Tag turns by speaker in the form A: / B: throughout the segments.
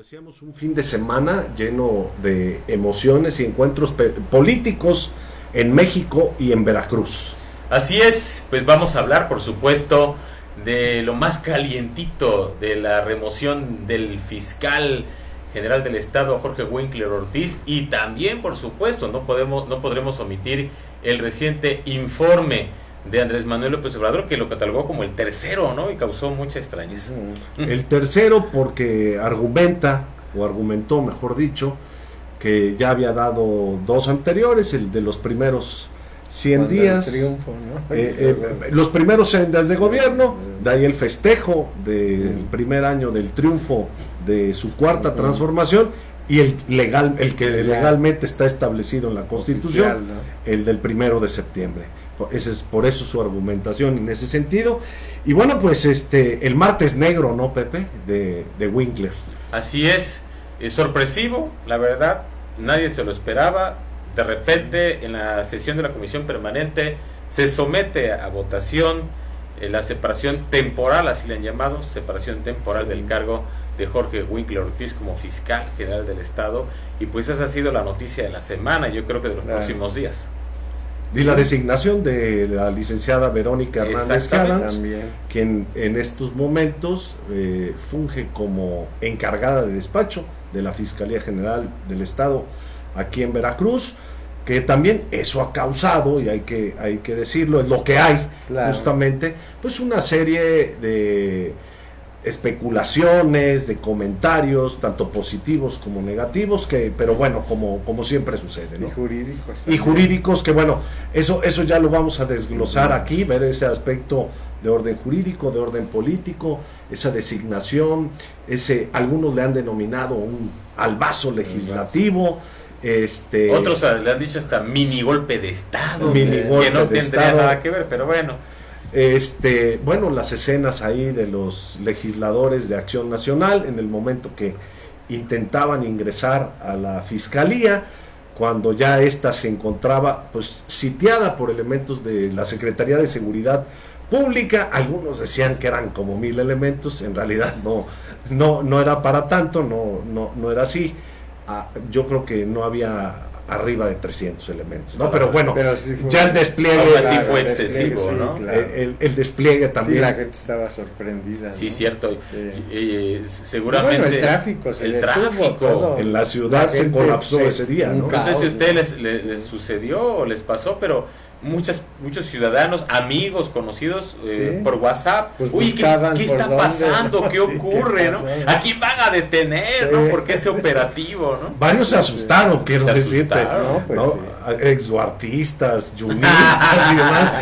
A: decíamos, un fin de semana lleno de emociones y encuentros políticos en México y en Veracruz.
B: Así es, pues vamos a hablar, por supuesto, de lo más calientito, de la remoción del fiscal general del estado, Jorge Winkler Ortiz, y también, por supuesto, no podremos omitir el reciente informe de Andrés Manuel López Obrador, que lo catalogó como el tercero, ¿no? Y causó mucha extrañeza.
A: El tercero porque argumentó, mejor dicho, que ya había dado dos anteriores, el de los primeros 100 días,
C: triunfo, ¿no?
A: Los primeros 100 días de gobierno, de ahí el festejo del primer año del triunfo de su cuarta transformación, y el que legalmente está establecido en la Constitución,
C: oficial, ¿no?
A: El del 1 de septiembre. Ese es por eso su argumentación en ese sentido. Y bueno, pues el martes negro, ¿no, Pepe? De Winkler.
B: Así es sorpresivo, la verdad, nadie se lo esperaba. De repente, en la sesión de la Comisión Permanente, se somete a votación la separación temporal, así le han llamado, separación temporal del cargo de Jorge Winkler Ortiz como fiscal general del Estado, y pues esa ha sido la noticia de la semana, yo creo que de los próximos días.
A: Y la designación de la licenciada Verónica Hernández Adams, quien en estos momentos funge como encargada de despacho de la Fiscalía General del Estado aquí en Veracruz, que también eso ha causado, y hay que decirlo, es lo que hay, justamente, pues una serie de especulaciones, de comentarios, tanto positivos como negativos, pero bueno, como siempre sucede, ¿no? Y jurídicos, que bueno, eso ya lo vamos a desglosar aquí, ver ese aspecto de orden jurídico, de orden político, esa designación, algunos le han denominado un albazo legislativo,
B: otros le han dicho hasta mini golpe de Estado, que no tendría nada que ver, pero bueno.
A: Bueno, las escenas ahí de los legisladores de Acción Nacional en el momento que intentaban ingresar a la fiscalía, cuando ya ésta se encontraba pues sitiada por elementos de la Secretaría de Seguridad Pública. Algunos decían que eran como 1000 elementos, en realidad no era para tanto, no era así. Yo creo que no había arriba de 300 elementos, ¿no? Pero bueno, sí ya el despliegue
B: sí fue excesivo, sí, ¿no?
A: Claro. El despliegue también.
C: Sí, la gente estaba sorprendida, ¿no?
B: Sí, cierto. Seguramente
C: bueno, el tráfico
A: en la ciudad se colapsó ese día, ¿no?
B: No sé si a ustedes les sucedió o les pasó, pero muchos ciudadanos, amigos, conocidos, por WhatsApp, pues ¿qué está pasando? ¿Qué ocurre? ¿no? ¿A quién van a detener? ¿No? ¿Por qué ese operativo? ¿No?
A: Varios se asustaron, quiero decirte, ¿no? Exuartistas, yunistas y demás.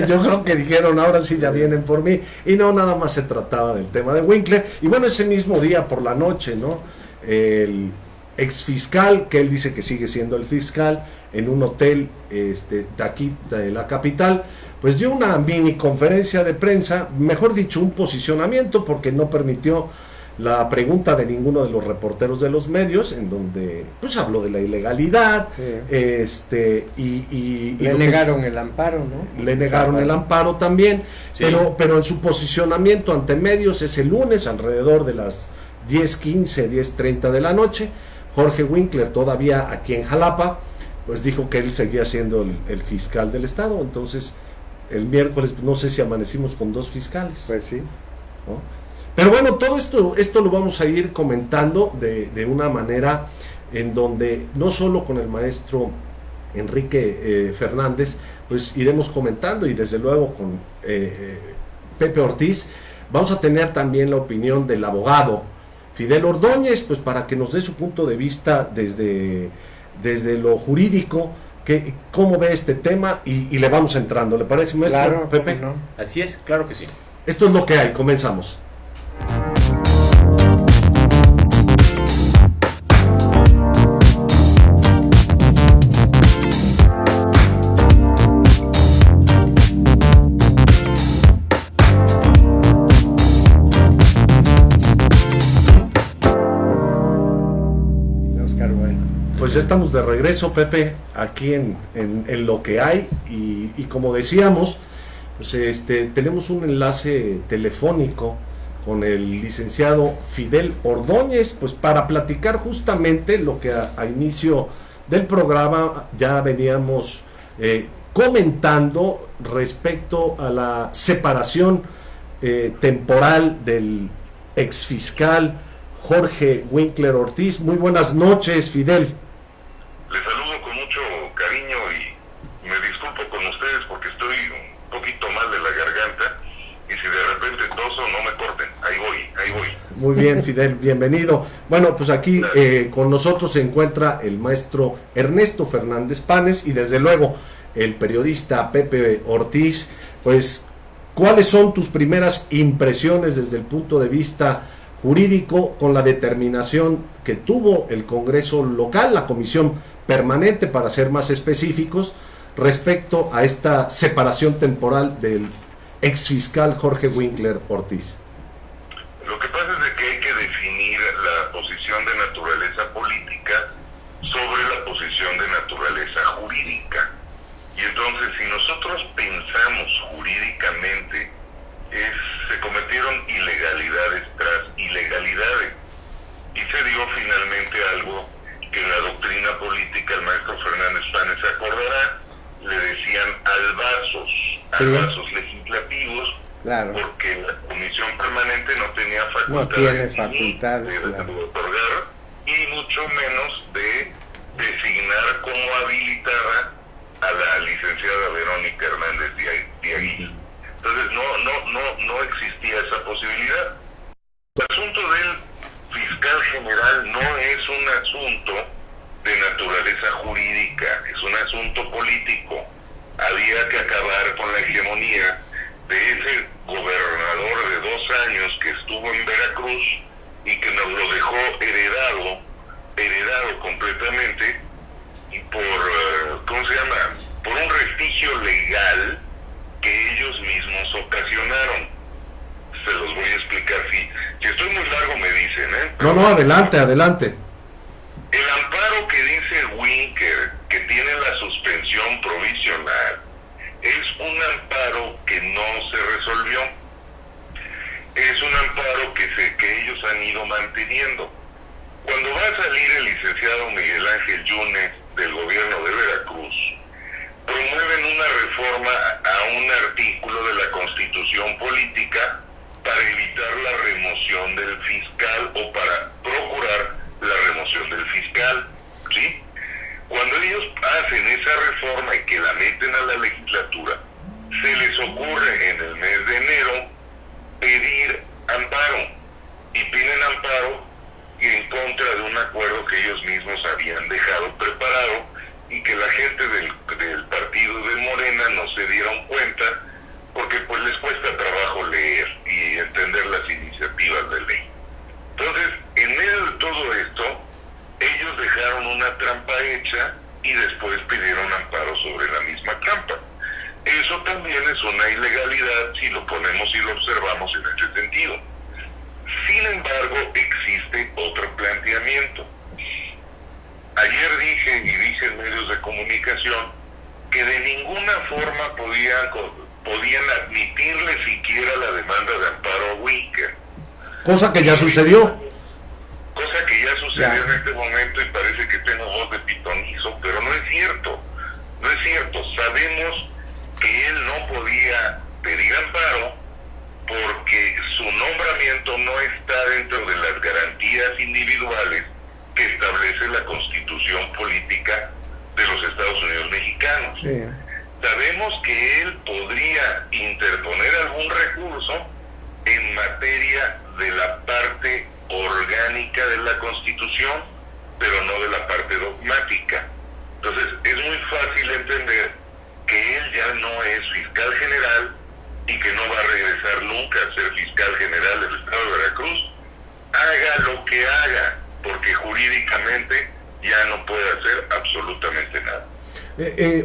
A: Yo creo que dijeron, ahora sí ya vienen por mí. Y no, nada más se trataba del tema de Winkler. Y bueno, ese mismo día por la noche, ¿no? El exfiscal, que él dice que sigue siendo el fiscal, en un hotel de aquí, de la capital, pues dio una mini conferencia de prensa, mejor dicho, un posicionamiento, porque no permitió la pregunta de ninguno de los reporteros de los medios, en donde pues habló de la ilegalidad, y
C: le negaron el amparo, ¿no?
A: Le negaron el amparo también, sí. pero en su posicionamiento ante medios ese lunes, alrededor de las 10:15, 10:30 de la noche, Jorge Winkler, todavía aquí en Jalapa, pues dijo que él seguía siendo el fiscal del Estado. Entonces el miércoles no sé si amanecimos con dos fiscales.
C: Pues sí,
A: ¿no? Pero bueno, todo esto lo vamos a ir comentando de una manera en donde no solo con el maestro Enrique Fernández, pues iremos comentando, y desde luego con Pepe Ortiz vamos a tener también la opinión del abogado Fidel Ordóñez, pues para que nos dé su punto de vista desde lo jurídico, cómo ve este tema, y le vamos entrando. ¿Le parece, maestro?
C: Claro,
A: Pepe?
C: no.
B: Así es, claro que sí.
A: Esto es lo que hay, comenzamos. Pues ya estamos de regreso, Pepe, aquí en lo que hay, y como decíamos, pues tenemos un enlace telefónico con el licenciado Fidel Ordóñez, pues para platicar justamente lo que a inicio del programa ya veníamos comentando respecto a la separación temporal del exfiscal Jorge Winkler Ortiz. Muy buenas noches, Fidel.
D: Les saludo con mucho cariño y me disculpo con ustedes porque estoy un poquito mal de la garganta y si de repente toso no me corten, ahí voy.
A: Muy bien, Fidel, bienvenido. Bueno, pues aquí con nosotros se encuentra el maestro Ernesto Fernández Panes y desde luego el periodista Pepe Ortiz. Pues, ¿cuáles son tus primeras impresiones desde el punto de vista jurídico con la determinación que tuvo el Congreso local, la Comisión Permanente, para ser más específicos, respecto a esta separación temporal del exfiscal Jorge Winkler Ortiz?
D: Lo que pasa es de que hay que definir la posición de naturaleza política sobre la posición de naturaleza jurídica. Y entonces, si nosotros pensamos jurídicamente, se cometieron ilegalidades tras ilegalidades. Y se dio finalmente algo que en la doctrina política el maestro Fernández Panes se acordará, le decían albazos legislativos,
C: claro,
D: porque la comisión permanente no tenía
C: facultades
D: de otorgar y mucho menos de designar como habilitada a la licenciada Verónica Hernández de Aguirre. Entonces no existía esa posibilidad. El asunto del fiscal general no es un asunto de naturaleza jurídica, es un asunto político. Había que acabar con la hegemonía de ese gobernador de 2 años que estuvo en Veracruz y que nos lo dejó heredado completamente y por por un restigio legal que ellos mismos ocasionaron. Se los voy a explicar. Si estoy muy largo me dicen,
A: No, adelante.
D: El amparo que dice Winkler, que tiene la suspensión provisional, es un amparo que no se resolvió. Es un amparo que ellos han ido manteniendo. Cuando va a salir el licenciado Miguel Ángel Yunes del gobierno de Veracruz, promueven una reforma a un artículo de la Constitución Política para evitar la remoción del fiscal o para procurar la remoción del fiscal, ¿sí? Cuando ellos hacen esa reforma y que la meten a la legislatura, se les ocurre en el mes de enero pedir amparo y piden amparo en contra de un acuerdo que ellos mismos habían dejado preparado y que la gente del partido de Morena no se dieron cuenta porque pues les cuesta trabajo leer y entender las iniciativas de ley. Entonces, en medio de todo esto, ellos dejaron una trampa hecha y después pidieron amparo sobre la misma trampa. Eso también es una ilegalidad si lo ponemos y lo observamos en ese sentido. Sin embargo, existe otro planteamiento. Ayer dije en medios de comunicación que de ninguna forma podían admitirle siquiera la demanda de amparo a Winkler.
A: Cosa que ya sucedió.
D: En este momento y parece que tengo voz de pitonizo, pero no es cierto. Sabemos que él no podía pedir amparo porque su nombramiento no está dentro de las garantías individuales que establece la Constitución Política de los Estados Unidos Mexicanos.
C: Sí.
D: Sabemos que él podría interponer algún recurso en materia de la parte orgánica de la Constitución, pero no de la parte dogmática. Entonces, es muy fácil entender que él ya no es fiscal general y que no va a regresar nunca a ser fiscal general del Estado de Veracruz, haga lo que haga, porque jurídicamente ya no puede hacer absolutamente nada.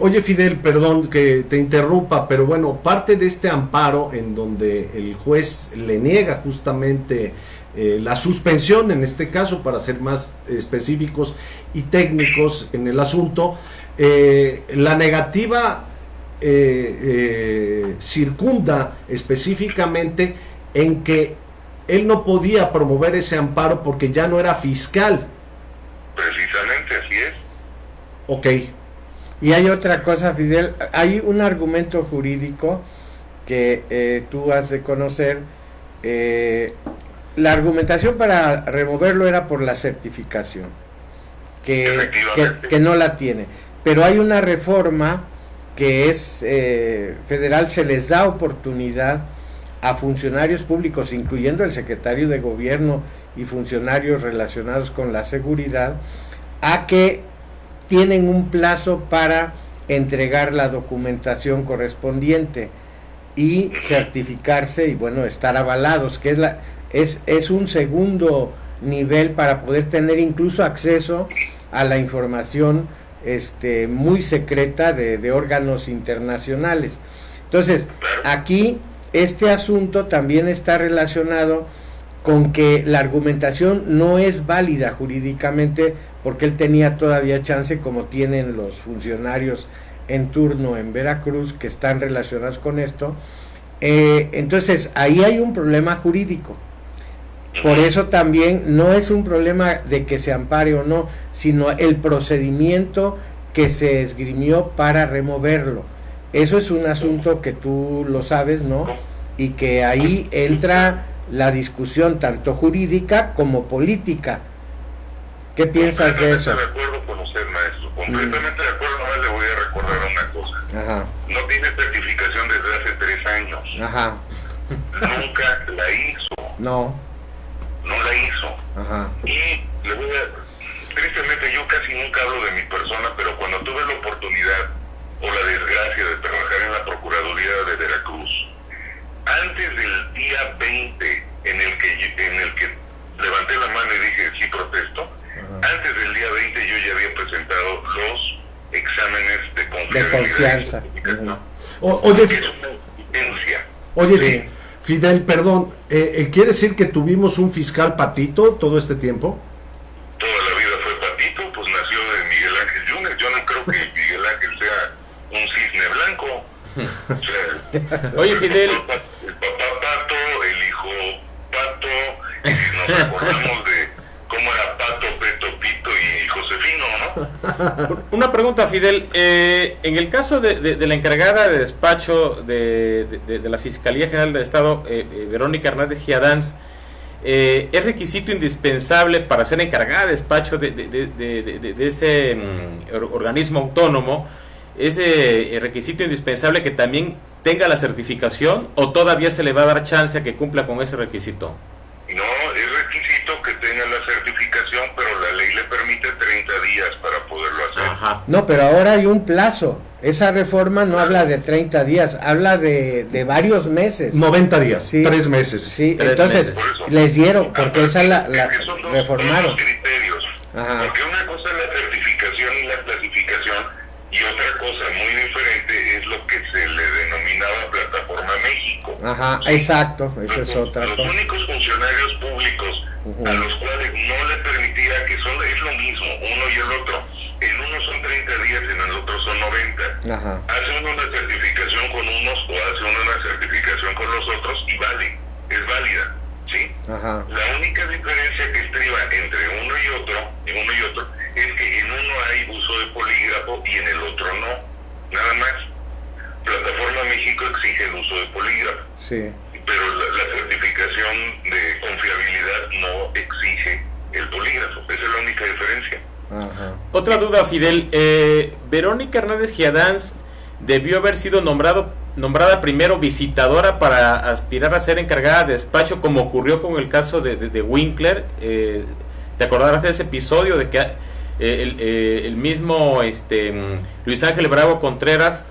A: Oye, Fidel, perdón que te interrumpa, pero bueno, parte de este amparo en donde el juez le niega justamente la suspensión, en este caso, para ser más específicos y técnicos en el asunto, la negativa circunda específicamente en que él no podía promover ese amparo porque ya no era fiscal.
D: Precisamente, así es.
A: Ok.
C: Y hay otra cosa, Fidel, hay un argumento jurídico que tú has de conocer. La argumentación para removerlo era por la certificación, que no la tiene. Pero hay una reforma que es federal, se les da oportunidad a funcionarios públicos, incluyendo el secretario de gobierno y funcionarios relacionados con la seguridad, a que tienen un plazo para entregar la documentación correspondiente y certificarse y bueno, estar avalados, que es un segundo nivel para poder tener incluso acceso a la información muy secreta de órganos internacionales. Entonces, aquí este asunto también está relacionado con que la argumentación no es válida jurídicamente, porque él tenía todavía chance, como tienen los funcionarios en turno en Veracruz que están relacionados con esto. Entonces ahí hay un problema jurídico. Por eso también no es un problema de que se ampare o no, sino el procedimiento que se esgrimió para removerlo. Eso es un asunto que tú lo sabes, ¿no? Y que ahí entra la discusión tanto jurídica como política. ¿Qué piensas de eso?
D: De acuerdo con usted, maestro. Completamente de acuerdo. No le voy a recordar una cosa.
C: Ajá.
D: No tiene certificación desde hace 3 años.
C: Ajá.
D: Nunca la hizo.
C: No
D: la hizo.
C: Ajá.
D: Y le voy a... Tristemente yo casi nunca hablo de mi persona, pero cuando tuve la oportunidad o la desgracia de trabajar en la Procuraduría de Veracruz, antes del día 20 en el que levanté la mano y dije sí protesto, antes del día 20 yo ya había presentado los exámenes de
C: confianza.
A: Oye,
C: sí.
A: Fidel, perdón, ¿quiere decir que tuvimos un fiscal patito todo este tiempo?
D: Toda la vida fue patito, pues nació de Miguel Ángel Yunes. Yo no creo que Miguel Ángel sea un cisne blanco. O sea,
B: oye, Fidel,
D: el papá Pato, el hijo Pato, y si nos acordamos de cómo era Pato, Peto, Pito y Josefino, ¿no?
B: una pregunta, Fidel. En el caso de la encargada de despacho de la Fiscalía General del Estado, Verónica Hernández Giadans, ¿es requisito indispensable para ser encargada de despacho de ese organismo autónomo? ¿Es requisito indispensable que también tenga la certificación o todavía se le va a dar chance a que cumpla con ese requisito?
D: No, es requisito que tenga la certificación, pero la ley le permite 30 días para poderlo hacer.
B: Ajá.
C: No, pero ahora hay un plazo. Esa reforma no habla de 30 días, habla de varios meses.
A: 90 días,
C: sí,
A: 3 meses.
C: Sí,
B: 3
C: entonces
B: meses.
C: les dieron, porque esa la
D: son
C: reformaron.
D: dos criterios.
C: Ajá.
D: Porque una cosa es la certificación y la clasificación, y otra cosa muy diferente es lo que se le denominaba Plataforma México.
C: Ajá, exacto, esa es otra
D: Los
C: cosa.
D: únicos funcionarios públicos a los cuales no le permitía, que es lo mismo, uno y el otro, en uno son 30 días, en el otro son 90.
C: Ajá.
D: Hace uno una certificación con unos o hace uno una certificación con los otros y vale, es válida, ¿sí?
C: Ajá.
D: La única diferencia que estriba entre uno y otro, es que en uno hay uso de polígrafo y en el otro no, nada más. Plataforma México exige el uso de polígrafo.
C: Sí.
D: Pero la certificación de confiabilidad no exige el polígrafo. Esa es la única diferencia.
C: Ajá.
B: Otra duda, Fidel. Verónica Hernández Giadans debió haber sido nombrada primero visitadora para aspirar a ser encargada de despacho, como ocurrió con el caso de Winkler. ¿Te acordarás de ese episodio de que el mismo Luis Ángel Bravo Contreras,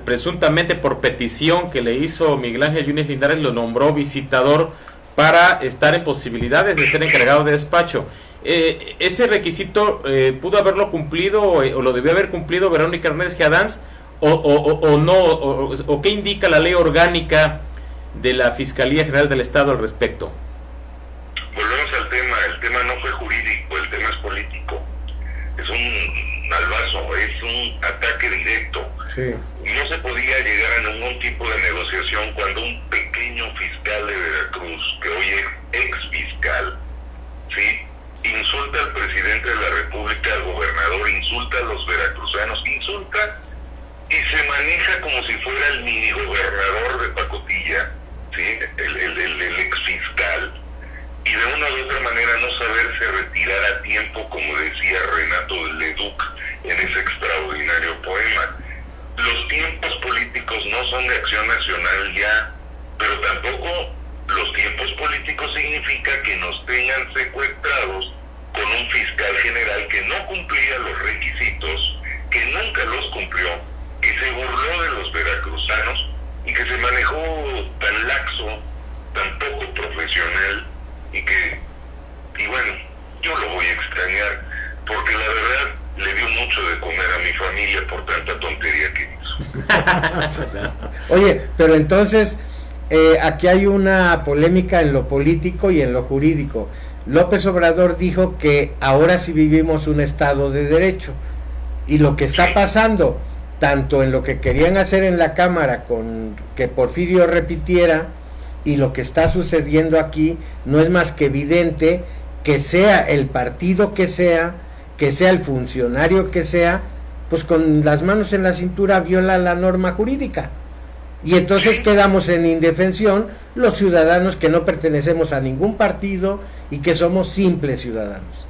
B: presuntamente por petición que le hizo Miguel Ángel Yunes Linares, lo nombró visitador para estar en posibilidades de ser encargado de despacho? ¿Ese requisito pudo haberlo cumplido o lo debió haber cumplido Verónica Hernández Giadans o no? ¿O qué indica la ley orgánica de la Fiscalía General del Estado al respecto?
D: Volvemos al tema. El tema no fue jurídico, el tema es político. Es un malvazo, es un ataque directo.
C: Sí.
D: No se podía llegar a ningún tipo de negociación cuando un pequeño fiscal de Veracruz, que hoy es ex fiscal, ¿sí? Insulta al presidente de la República, al gobernador, insulta a los veracruzanos, insulta y se maneja como si fuera el mini gobernador de Pacotilla, ¿sí? El ex fiscal, y de una u otra manera no saberse retirar a tiempo, como decía Renato Leduc en ese extraordinario poema. Los tiempos políticos no son de Acción Nacional ya, pero tampoco los tiempos políticos significa que nos tengan secuestrados con un fiscal general que no cumplía los requisitos, que nunca los cumplió, que se burló de los veracruzanos y que se manejó tan laxo, tan poco profesional, y bueno, yo lo voy a extrañar, porque la verdad le dio mucho de comer a mi familia por tanta tontería que hizo.
C: Oye, pero entonces aquí hay una polémica en lo político y en lo jurídico. López Obrador dijo que ahora sí vivimos un estado de derecho, y lo que está pasando, tanto en lo que querían hacer en la Cámara con que Porfirio repitiera, y lo que está sucediendo aquí, no es más que evidente que sea el partido que sea el funcionario que sea, pues con las manos en la cintura viola la norma jurídica. Y entonces quedamos en indefensión los ciudadanos que no pertenecemos a ningún partido y que somos simples ciudadanos,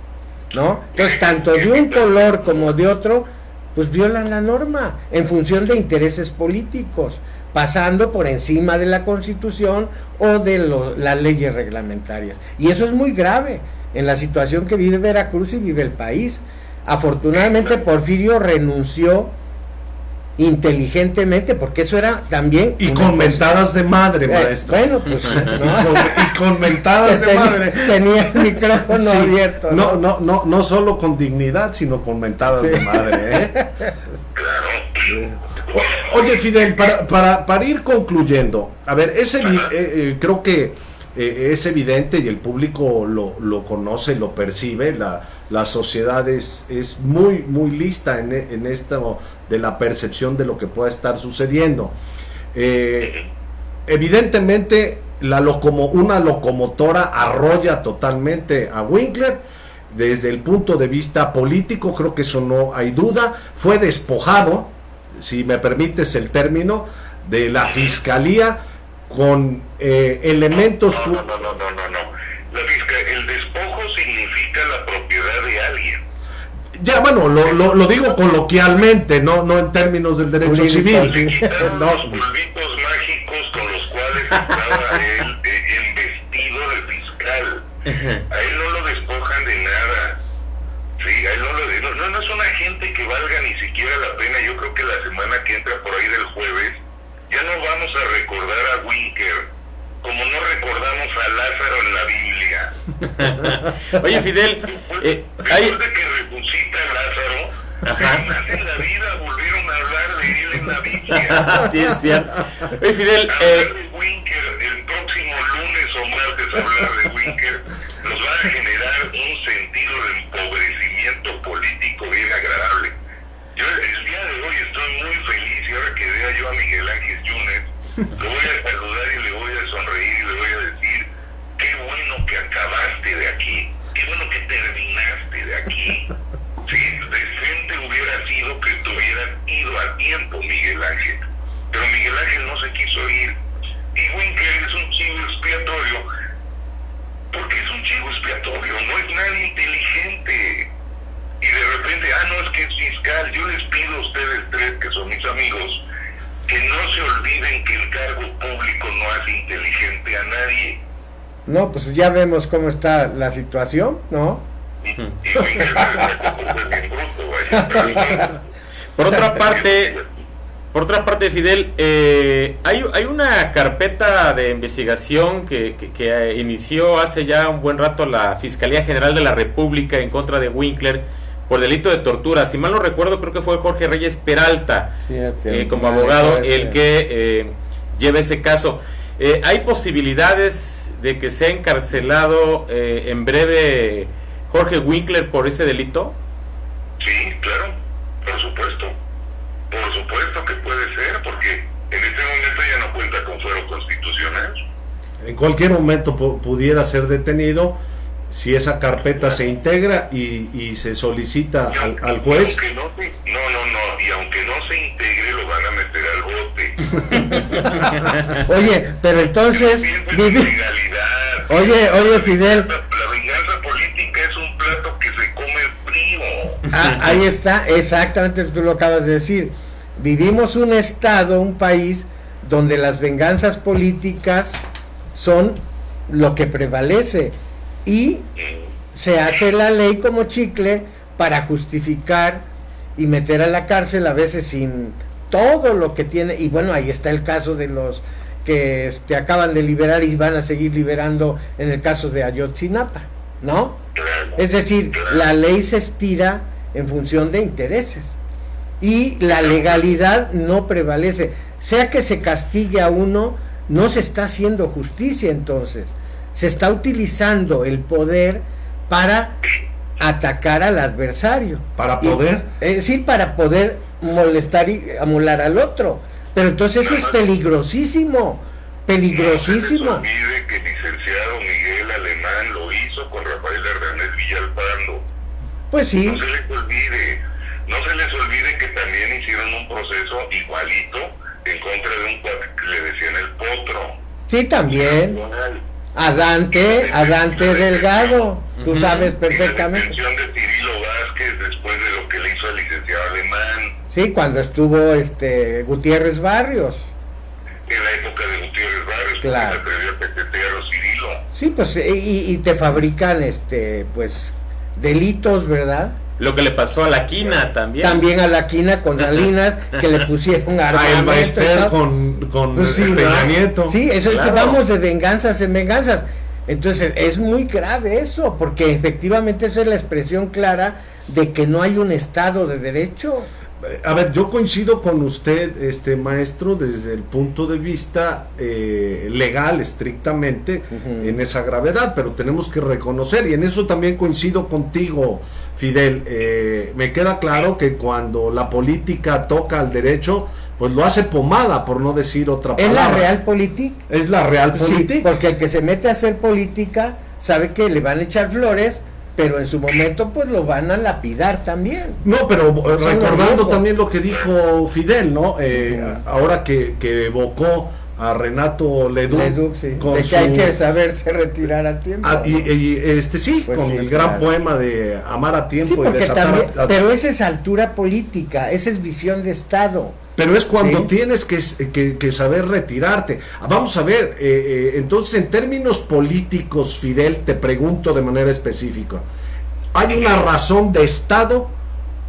C: ¿no? Entonces, tanto de un color como de otro, pues violan la norma en función de intereses políticos, pasando por encima de la Constitución o de las leyes reglamentarias. Y eso es muy grave en la situación que vive Veracruz y vive el país. Afortunadamente Porfirio renunció inteligentemente, porque eso era también...
A: Y con mentadas de madre, maestro.
C: Bueno, pues... ¿no?
A: y con mentadas de madre.
C: Tenía el micrófono abierto.
A: No solo con dignidad, sino con mentadas de madre. Oye, Fidel, para ir concluyendo, a ver, creo que es evidente y el público lo conoce, lo percibe, la sociedad es muy lista en esto de la percepción de lo que pueda estar sucediendo. Evidentemente una locomotora arrolla totalmente a Winkler. Desde el punto de vista político, creo que eso no hay duda. Fue despojado, si me permites el término, de la fiscalía con elementos...
D: No. El despojo significa la propiedad de alguien.
A: Ya, bueno, lo digo coloquialmente, no en términos del derecho civil.
D: Le quitaron los polvitos mágicos con los cuales estaba él investido de fiscal. A él no lo despojan de nada. Sí, a él no es una gente que valga ni siquiera la pena. Yo creo que la semana que entra, por ahí del jueves, ya no vamos a recordar a Winkler como no recordamos a Lázaro en la Biblia.
B: Oye, Fidel,
D: después de que resucita Lázaro, jamás en la vida volvieron a hablar de él en la Biblia.
B: Sí, es cierto. Oye, Fidel,
D: hablar de Winkler el próximo lunes o martes, hablar de Winkler nos va a generar un sentido de empobrecimiento político bien agradable. Yo el día de hoy estoy muy feliz, y ahora que vea yo a Miguel Ángel Yunes, lo voy a saludar y le voy a sonreír y le voy a decir: qué bueno que acabaste de aquí, qué bueno que terminaste de aquí. Sí, decente hubiera sido que estuvieran ido a tiempo, Miguel Ángel, pero Miguel Ángel no se quiso ir, y Winkler es un chivo expiatorio, porque es un chivo expiatorio, no es nadie inteligente. Y de repente, no, es que es fiscal. Yo les pido a ustedes tres, que son mis amigos, que no se olviden que el cargo público no hace inteligente a nadie.
C: No, pues ya vemos cómo está la situación, ¿no?
D: Y Winkler es bien bruto, vaya.
B: Por otra parte, Fidel, hay una carpeta de investigación que inició hace ya un buen rato la Fiscalía General de la República en contra de Winkler por delito de tortura. Si mal no recuerdo, creo que fue Jorge Reyes Peralta, como abogado, el que lleva ese caso. ¿Hay posibilidades de que sea encarcelado en breve Jorge Winkler por ese delito?
D: Sí, claro, por supuesto. Por supuesto que puede ser, porque en este momento ya no cuenta con fuero constitucional.
A: En cualquier momento pudiera ser detenido si esa carpeta se integra y se solicita al juez.
D: Y aunque no se integre, lo van a meter al bote.
C: Oye, pero entonces... Oye, Fidel...
D: La venganza política es un plato que se come frío.
C: Ahí está, exactamente, tú lo acabas de decir. Vivimos un estado, un país, donde las venganzas políticas son lo que prevalece. Y se hace la ley como chicle para justificar y meter a la cárcel a veces sin todo lo que tiene. Y bueno, ahí está el caso de los que acaban de liberar y van a seguir liberando en el caso de Ayotzinapa, ¿no? Es decir, la ley se estira en función de intereses y la legalidad no prevalece. Sea que se castigue a uno, no se está haciendo justicia. Entonces se está utilizando el poder para atacar al adversario.
A: ¿Para poder?
C: Sí, para poder molestar y amolar al otro. Pero entonces eso es peligrosísimo. Peligrosísimo.
D: No se les olvide que el licenciado Miguel Alemán lo hizo con Rafael Hernández Villalpando.
C: Pues sí.
D: No se les olvide que también hicieron un proceso igualito en contra de un cuate que le decían el Potro.
C: Sí, también. A Dante Delgado, tú sabes perfectamente.
D: La detención de Cirilo Vázquez después de lo que le hizo al licenciado Alemán.
C: Sí, cuando estuvo Gutiérrez Barrios.
D: En la época de Gutiérrez Barrios,
C: claro.
D: Cuando se atrevió a petetear a Cirilo.
C: Sí, pues, y te fabrican, pues, delitos, ¿verdad?
B: Lo que le pasó a la Quina también.
C: También a la Quina con Salinas, que le pusieron armamento.
A: El Maester con
C: pues sí,
A: Peña Nieto.
C: Sí, eso
A: claro.
C: Vamos de venganzas en venganzas. Entonces, es muy grave eso, porque efectivamente esa es la expresión clara de que no hay un Estado de Derecho.
A: A ver, yo coincido con usted, maestro, desde el punto de vista legal, estrictamente, en esa gravedad, pero tenemos que reconocer, y en eso también coincido contigo, Fidel. Me queda claro que cuando la política toca al derecho, pues lo hace pomada, por no decir otra palabra.
C: ¿Es la realpolitik?
A: Es la realpolitik.
C: Sí, porque el que se mete a hacer política sabe que le van a echar flores, pero en su momento pues lo van a lapidar también. No, pero
A: recordando también lo que dijo Fidel, ¿no? Ahora que evocó a Renato Leduc,
C: sí, de que hay que saberse retirar a tiempo.
A: Sí, pues con el gran poema de amar a tiempo,
C: sí, y desatar pero esa es altura política, esa es visión de Estado.
A: Pero es cuando tienes que saber retirarte. Vamos a ver, entonces en términos políticos, Fidel, te pregunto de manera específica, ¿hay una razón de Estado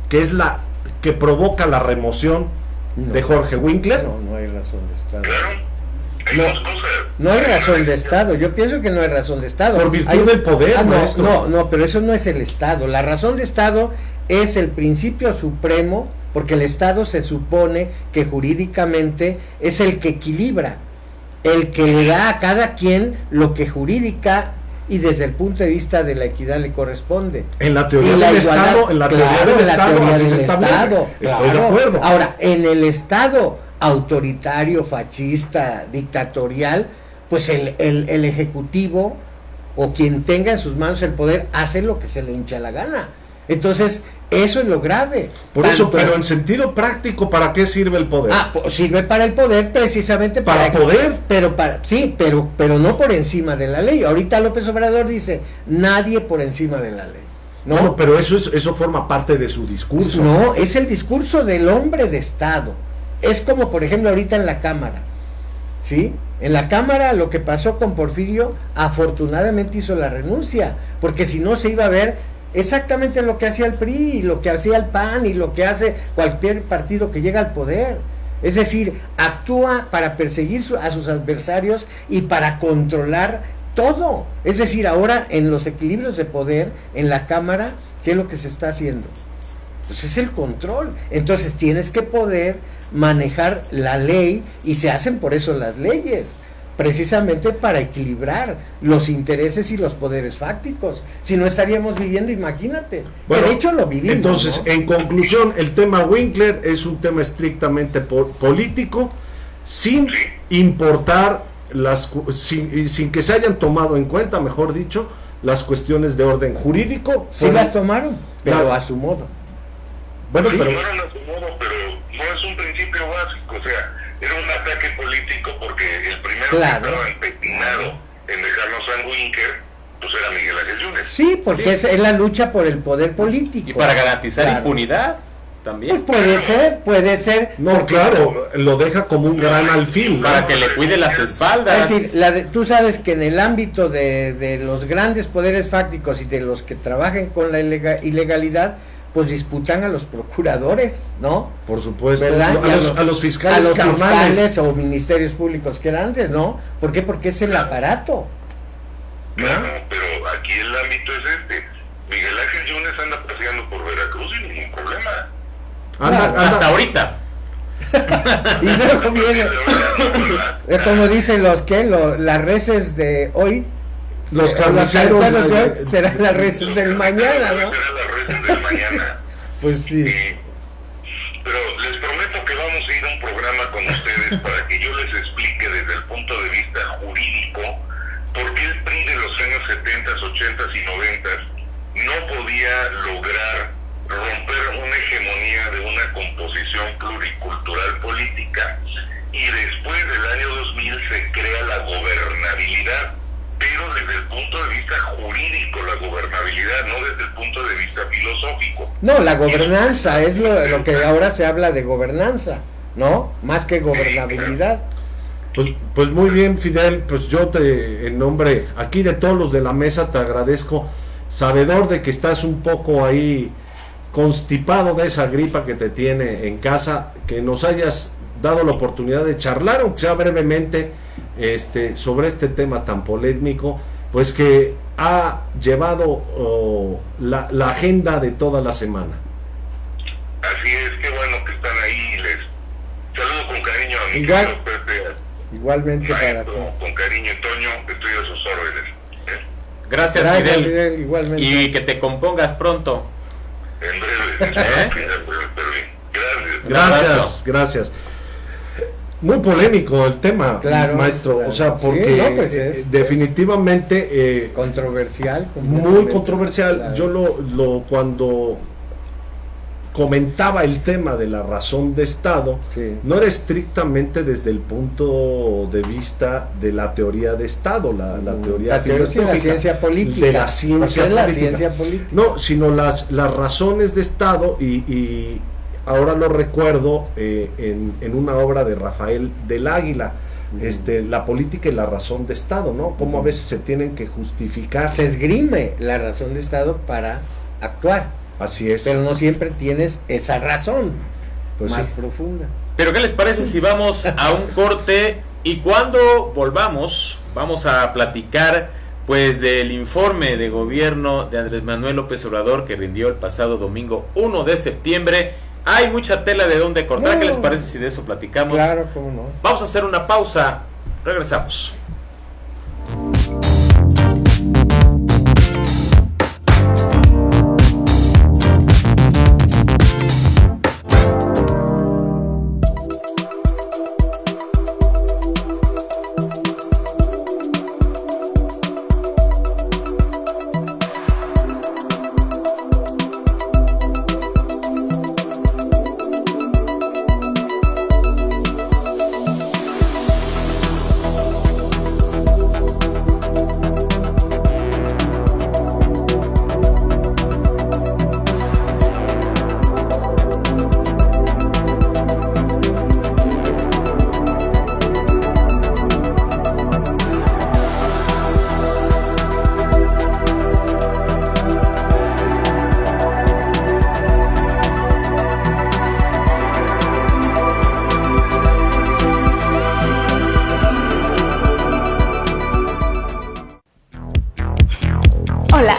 A: que es la que provoca la remoción de Jorge Winkler?
C: No hay razón de Estado. No hay razón de Estado. Yo pienso que no hay razón de Estado.
A: Por virtud del poder, maestro.
C: No, pero eso no es el Estado. La razón de Estado es el principio supremo, porque el Estado se supone que jurídicamente es el que equilibra, el que le da a cada quien lo que jurídica y desde el punto de vista de la equidad le corresponde.
A: En la teoría del Estado, así se establece. Estoy de acuerdo.
C: Ahora, en el Estado autoritario, fascista, dictatorial, pues el Ejecutivo o quien tenga en sus manos el poder hace lo que se le hincha la gana. Entonces, eso es lo grave.
A: Por eso, pero en sentido práctico, ¿para qué sirve el poder?
C: Sirve para el poder, precisamente
A: para poder.
C: Pero no por encima de la ley. Ahorita López Obrador dice, nadie por encima de la ley. No,
A: bueno, pero eso forma parte de su discurso.
C: No, es el discurso del hombre de Estado. Es como, por ejemplo, ahorita en la Cámara, ¿sí? En la Cámara lo que pasó con Porfirio, afortunadamente hizo la renuncia, porque si no se iba a ver exactamente lo que hacía el PRI, y lo que hacía el PAN, y lo que hace cualquier partido que llega al poder. Es decir, actúa para perseguir a sus adversarios y para controlar todo. Es decir, ahora en los equilibrios de poder, en la Cámara, ¿qué es lo que se está haciendo? Pues es el control. Entonces tienes que poder manejar la ley, y se hacen por eso las leyes, precisamente para equilibrar los intereses y los poderes fácticos. Si no estaríamos viviendo, imagínate.
A: Bueno,
C: de hecho lo vivimos.
A: Entonces, ¿no? En conclusión, el tema Winkler es un tema estrictamente político, sin importar sin que se hayan tomado en cuenta, mejor dicho, las cuestiones de orden jurídico.
C: Sí las tomaron, pero a su modo.
A: Bueno,
D: sí,
A: pero
D: tomaron a su modo, pero no es un principio básico, o sea, era un ataque político porque el primero que estaba empecinado en dejarnos a Winker, pues era Miguel Ángel Yunes.
C: Sí, porque es la lucha por el poder político.
B: Y para garantizar impunidad también.
C: Pues puede ser.
A: No, claro, lo deja como un gran alfil, ¿no?
B: Para que le cuide las espaldas.
C: Es decir, tú sabes que en el ámbito de los grandes poderes fácticos y de los que trabajan con la ilegalidad, pues disputan a los procuradores, ¿no?
A: Por supuesto,
C: a
A: los fiscales,
C: o ministerios públicos que eran antes, ¿no? ¿Por qué? Porque es el aparato.
D: Claro, pero aquí el ámbito es Miguel Ángel Yunes anda paseando por Veracruz sin ningún problema.
B: Hasta ahorita.
C: Y luego viene, como dicen las reces de hoy,
A: los carniceros
C: serán las reces del mañana, ¿no?
D: Serán las reces del mañana.
C: Pues sí.
D: Pero les prometo que vamos a ir a un programa con ustedes para que yo les explique desde el punto de vista jurídico por qué el PRI de los años 70, 80 y 90 no podía lograr romper una hegemonía de una composición pluricultural política, y después del año 2000 se crea la gobernabilidad, pero desde el punto de vista jurídico la gobernabilidad, no desde el punto de vista filosófico.
C: No, la gobernanza es lo que ahora se habla de gobernanza, ¿no? Más que gobernabilidad.
A: Pues muy bien, Fidel, pues yo en nombre aquí de todos los de la mesa te agradezco, sabedor de que estás un poco ahí constipado de esa gripa que te tiene en casa, que nos hayas dado la oportunidad de charlar, aunque sea brevemente, sobre este tema tan polémico, pues que ha llevado la agenda de toda la semana.
D: Así es, qué bueno que están ahí, les saludo con cariño a mi
C: Igual,
D: querido Pepe,
C: igualmente
D: maestro,
C: para ti.
D: con cariño, Toño, estoy a sus órdenes.
B: Gracias, Fidel.
C: Igualmente.
B: Y que te compongas pronto.
D: En breve,
A: Gracias. Muy polémico el tema,
C: claro,
A: maestro,
C: claro.
A: O sea, porque
C: sí, no, pues
A: definitivamente
C: controversial,
A: muy controversial.
C: Claro.
A: Yo cuando comentaba el tema de la razón de Estado,
C: sí,
A: no era estrictamente desde el punto de vista de la teoría de Estado, la teoría filosófica,
C: la ciencia política,
A: de la ciencia política.
C: La ciencia política.
A: No, sino las razones de Estado, y ahora lo recuerdo en una obra de Rafael del Águila, la política y la razón de Estado, ¿no? Cómo a veces se tienen que justificar.
C: Se esgrime la razón de Estado para actuar.
A: Así es.
C: Pero no siempre tienes esa razón
A: pues
C: más
A: sí,
C: profunda.
B: Pero ¿qué les parece si vamos a un corte y cuando volvamos vamos a platicar pues del informe de gobierno de Andrés Manuel López Obrador que rindió el pasado domingo 1 de septiembre? Hay mucha tela de donde cortar. ¿Qué les parece si de eso platicamos?
C: Claro, cómo no.
B: Vamos a hacer una pausa. Regresamos.
E: Hola,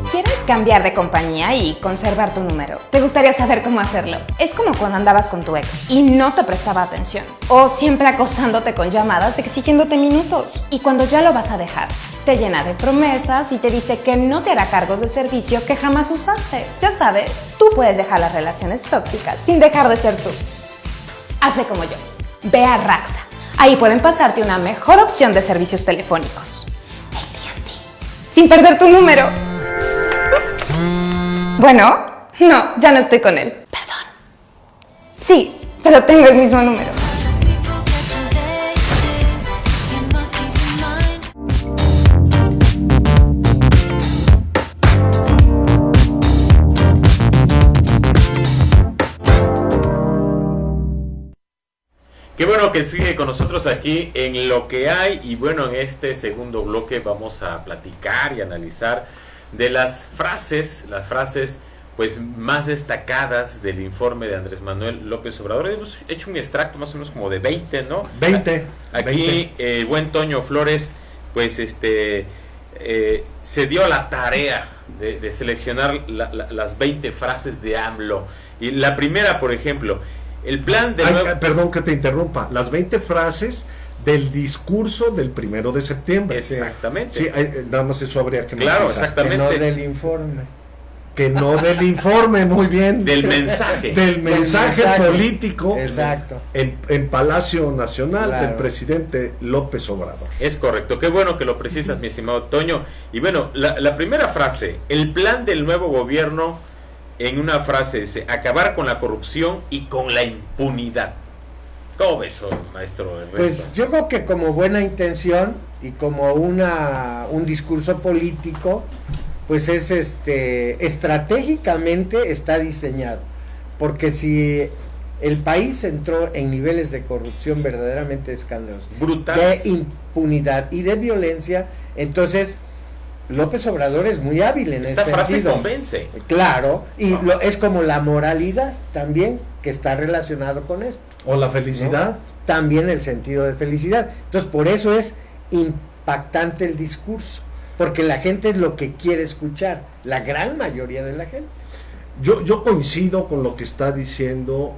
E: ¿quieres cambiar de compañía y conservar tu número? ¿Te gustaría saber cómo hacerlo? Es como cuando andabas con tu ex y no te prestaba atención, o siempre acosándote con llamadas exigiéndote minutos, y cuando ya lo vas a dejar, te llena de promesas y te dice que no te hará cargos de servicio que jamás usaste. Ya sabes, tú puedes dejar las relaciones tóxicas sin dejar de ser tú. Hazle como yo. Ve a Raxa. Ahí pueden pasarte una mejor opción de servicios telefónicos. AT&T. Sin perder tu número. Bueno, no, ya no estoy con él. Perdón. Sí, pero tengo el mismo número.
B: Qué bueno que sigue con nosotros aquí en Lo que hay, y bueno, en este segundo bloque vamos a platicar y analizar de las frases pues más destacadas del informe de Andrés Manuel López Obrador. Hemos hecho un extracto más o menos como de 20, ¿no?
A: 20.
B: Aquí el buen Toño Flores pues se dio a la tarea de seleccionar las 20 frases de AMLO. Y la primera, por ejemplo, el plan de
A: perdón que te interrumpa, las 20 frases del discurso del 1 de septiembre.
B: Exactamente.
A: Sí, nada más eso habría que
B: claro,
A: matizar.
B: exactamente.
C: Que no del informe.
A: Que no del informe, muy bien.
B: Del mensaje.
A: Del mensaje político.
C: Exacto.
A: En Palacio Nacional,
C: claro,
A: del presidente López Obrador.
B: Es correcto, qué bueno que lo precisas, mi estimado Toño. Y bueno, la primera frase, el plan del nuevo gobierno, en una frase dice: acabar con la corrupción y con la impunidad. ¿Cómo ves, maestro?
C: Pues yo creo que como buena intención y como un discurso político, pues es estratégicamente está diseñado, porque si el país entró en niveles de corrupción verdaderamente escandalosos,
B: brutales,
C: de impunidad y de violencia, entonces López Obrador es muy hábil en ese sentido. Esta frase
B: convence.
C: Claro, y es como la moralidad también, que está relacionado con esto.
A: O la felicidad.
C: ¿No? También el sentido de felicidad. Entonces, por eso es impactante el discurso, porque la gente es lo que quiere escuchar, la gran mayoría de la gente.
A: Yo coincido con lo que está diciendo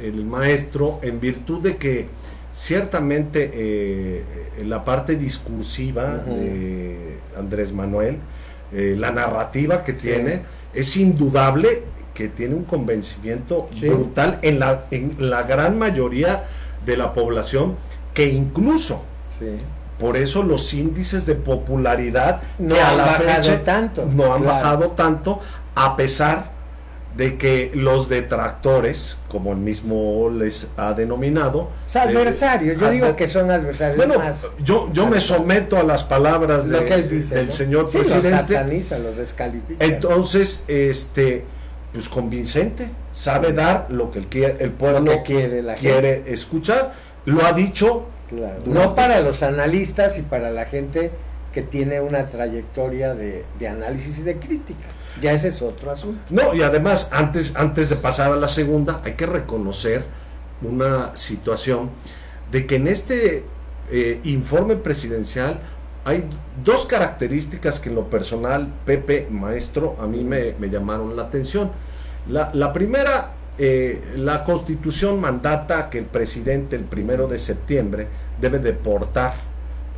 A: el maestro, en virtud de que ciertamente la parte discursiva de Andrés Manuel, la narrativa que tiene, es indudable que tiene un convencimiento brutal en la gran mayoría de la población, que incluso por eso los índices de popularidad
C: no han bajado tanto,
A: no han bajado tanto, a pesar de que los detractores, como él mismo les ha denominado,
C: adversarios, yo digo que son adversarios.
A: Bueno, yo me someto a las palabras
C: lo que él dice,
A: del señor
C: presidente.
A: Los
C: sataniza, los descalifica.
A: Entonces, pues convincente, sabe dar lo que el pueblo quiere escuchar, lo ha dicho.
C: Claro. No para los analistas y para la gente que tiene una trayectoria de análisis y de crítica. Ya ese es otro asunto.
A: No, y además, antes de pasar a la segunda, hay que reconocer una situación de que en este informe presidencial hay dos características que en lo personal, Pepe, maestro, a mí me llamaron la atención. La primera, la Constitución mandata que el presidente el 1 de septiembre debe de portar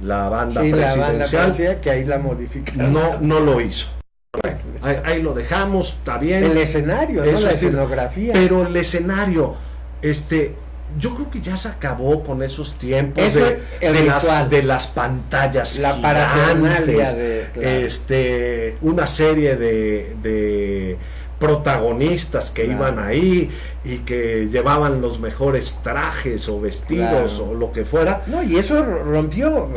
A: la banda presidencial,
C: que ahí la modificaron.
A: No lo hizo. Ahí lo dejamos, está bien.
C: El escenario, ¿no? La escenografía.
A: Pero el escenario, yo creo que ya se acabó con esos tiempos de las pantallas,
C: la parafernalia
A: una serie de protagonistas que iban ahí y que llevaban los mejores trajes o vestidos o lo que fuera.
C: No, y eso rompió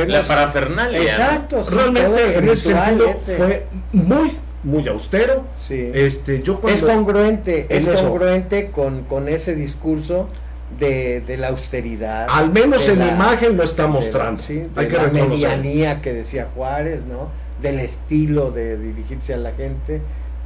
B: la parafernalia.
C: Exacto.
A: Sí, realmente en ese sentido fue muy austero.
C: Sí.
A: Es
C: congruente con ese discurso de la austeridad.
A: Al menos en la imagen lo está mostrando.
C: Hay que la medianía que decía Juárez, ¿no? Del estilo de dirigirse a la gente.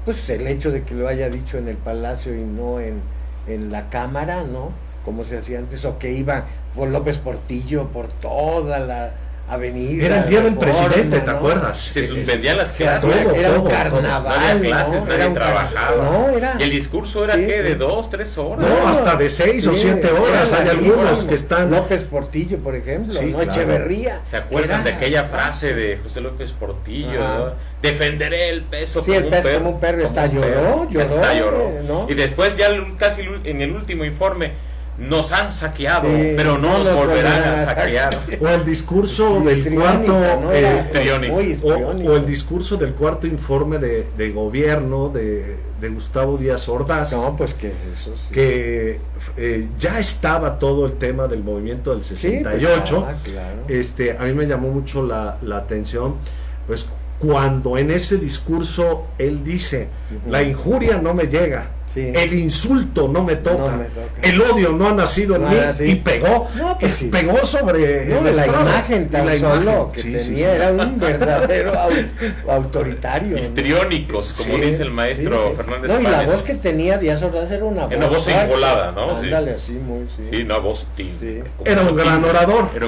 C: Pues el hecho de que lo haya dicho en el Palacio y no en la Cámara, ¿no? Como se hacía antes, o que iba por López Portillo por toda la avenida.
A: Era el día del presidente, ¿te acuerdas?
B: Se suspendían las clases.
C: Era un carnaval.
B: No había clases, nadie trabajaba. Y el discurso era ¿qué? De 2-3 horas.
A: No, hasta de 6 o 7 horas. Hay algunos que están.
C: López Portillo, por ejemplo, ¿no? Claro. Echeverría.
B: ¿Se acuerdan de aquella frase de José López Portillo? ¿no? Defenderé el peso como
C: el peso como un perro. Lloró.
B: ¿no? Y después ya casi en el último informe, nos han saqueado, pero no nos volverán a saquear.
A: O el discurso del cuarto,
B: ¿no?
A: O el discurso del cuarto informe de gobierno de Gustavo Díaz Ordaz.
C: No, pues que eso sí.
A: Que ya estaba todo el tema del movimiento del 68.
C: Sí, pues, claro.
A: A mí me llamó mucho la atención, pues cuando en ese discurso él dice, la injuria no me llega. Sí. El insulto no me toca, el odio no ha nacido en mí, y pegó, pegó sobre
C: la imagen tan solo que tenía, era un verdadero autoritario,
B: histriónicos, como dice el maestro Fernández Páez.
C: Y la voz que tenía Díaz Ordaz era una voz
B: envolada, ¿no?
C: Ándale, así muy,
B: una voz
A: era un gran orador, era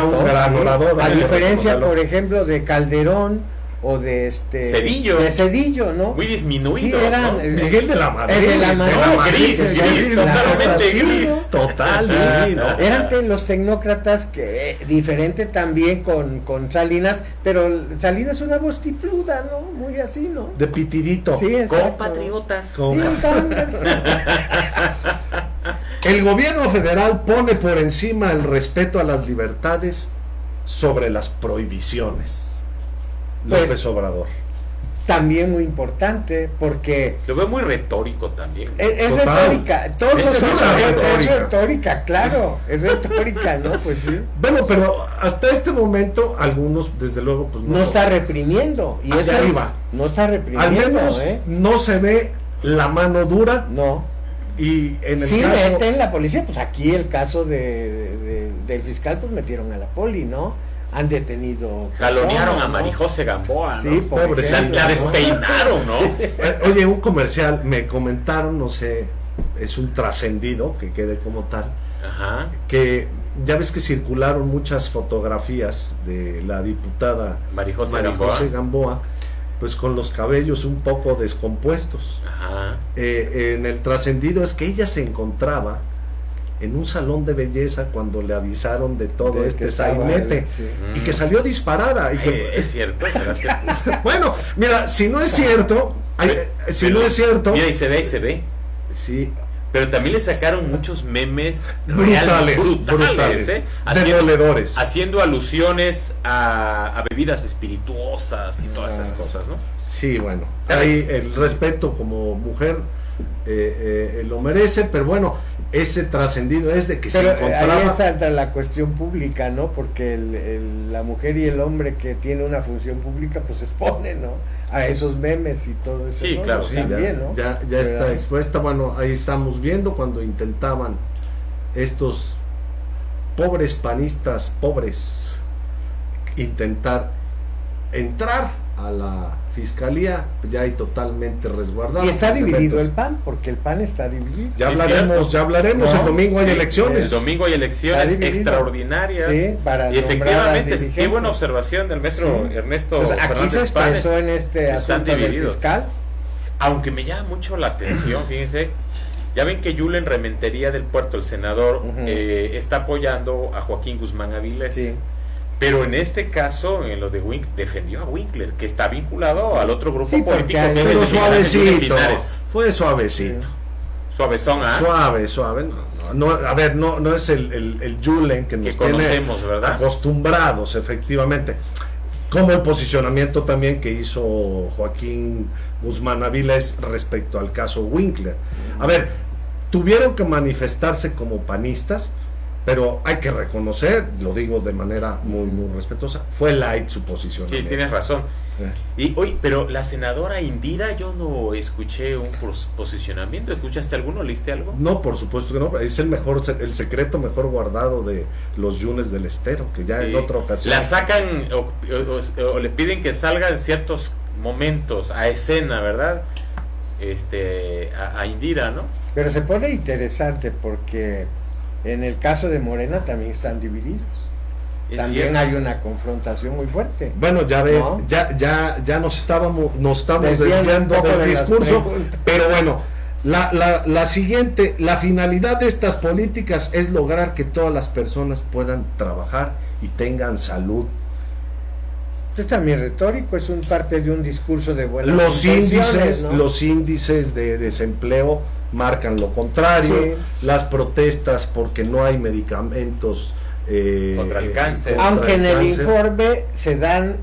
A: un gran orador.
C: A diferencia, por ejemplo, de Calderón o de Zedillo, ¿no?
B: Muy disminuidos,
C: eran,
B: ¿no?
A: Miguel de la Madrid,
B: gris, totalmente gris.
A: Total, sí, ¿no?
C: Eran los tecnócratas que diferente también con Salinas, pero Salinas es una voz tipluda, ¿no? Muy así, ¿no?
A: De pitidito.
C: Sí,
B: compatriotas.
A: El gobierno federal pone por encima el respeto a las libertades sobre las prohibiciones. López Obrador.
C: También muy importante, porque
B: lo veo muy retórico también.
C: Es retórica, todo es retórica, claro, es retórica, ¿no? Pues sí.
A: Bueno, pero hasta este momento algunos, desde luego, pues
C: no está reprimiendo, y eso
A: arriba.
C: No está reprimiendo,
A: al menos no se ve la mano dura.
C: No.
A: Y en el
C: sí
A: caso
C: meten la policía, pues aquí el caso del fiscal, pues metieron a la poli, ¿no? Han detenido,
B: jalonearon a Marijose Gamboa, ¿no?
C: Sí, pobre,
B: la despeinaron, ¿no?
A: Oye, un comercial, me comentaron, no sé, es un trascendido que quede como tal.
B: Ajá.
A: Que ya ves que circularon muchas fotografías de la diputada
B: Marijose
A: Gamboa, pues con los cabellos un poco descompuestos.
B: Ajá.
A: En el trascendido es que ella se encontraba en un salón de belleza cuando le avisaron de todo este sainete, y que salió disparada. Y que,
B: es cierto.
A: Bueno, mira, si no es cierto, no es cierto.
B: Mira, y se ve.
A: Sí.
B: Pero también le sacaron muchos memes
A: brutales, demoledores,
B: haciendo alusiones a bebidas espirituosas y todas esas cosas, ¿no?
A: Sí, bueno, ahí el respeto como mujer lo merece, pero bueno, ese trascendido es de que se encontraba.
C: Ahí entra la cuestión pública, ¿no? Porque la mujer y el hombre que tiene una función pública, pues exponen, ¿no? A esos memes y todo eso.
B: Sí,
C: ¿no?
B: claro,
C: sí,
A: también,
C: ¿no?
A: Ya está expuesta. Bueno, ahí estamos viendo cuando intentaban estos pobres panistas, intentar entrar a la fiscalía, ya hay totalmente resguardado.
C: Y está dividido el PAN, porque el PAN está dividido.
A: Ya hablaremos, el domingo hay elecciones.
B: El domingo hay elecciones extraordinarias.
C: Sí, para
B: y efectivamente, qué buena observación del maestro Ernesto
C: Fernández Páez. Aquí se expresó en este
B: asunto
C: del fiscal.
B: Aunque me llama mucho la atención, fíjense, ya ven que Yulen Rementería del Puerto, el senador, está apoyando a Joaquín Guzmán Avilés.
C: Sí.
B: Pero en este caso, en lo de Winkler, defendió a Winkler, que está vinculado al otro grupo político.
A: Pero suavecito, fue suavecito.
B: Suavezón,
A: Suave. No, a ver, no es el Yulen que nos
B: conocemos, ¿verdad?
A: Acostumbrados, efectivamente. Como el posicionamiento también que hizo Joaquín Guzmán Avilés respecto al caso Winkler. A ver, tuvieron que manifestarse como panistas, pero hay que reconocer, lo digo de manera muy respetuosa, fue light su posicionamiento.
B: Sí, tienes razón. Y hoy, pero la senadora Indira, yo no escuché un posicionamiento. ¿Escuchaste alguno? ¿Leíste algo?
A: No, por supuesto que no. Es el secreto mejor guardado de los Yunes del Estero, que ya en otra ocasión
B: la sacan o le piden que salga en ciertos momentos a escena, ¿verdad? A Indira, ¿no?
C: Pero se pone interesante porque en el caso de Morena también están divididos. También hay una confrontación muy fuerte.
A: Bueno, ya ve, ¿no? ya nos estamos desviando del discurso, pero bueno, la siguiente, la finalidad de estas políticas es lograr que todas las personas puedan trabajar y tengan salud.
C: Esto es también retórico, es parte de un discurso de buenas
A: intenciones, ¿no? Los índices de desempleo marcan lo contrario,
C: Sí.
A: las protestas porque no hay medicamentos
B: contra el cáncer.
C: Aunque en el informe se dan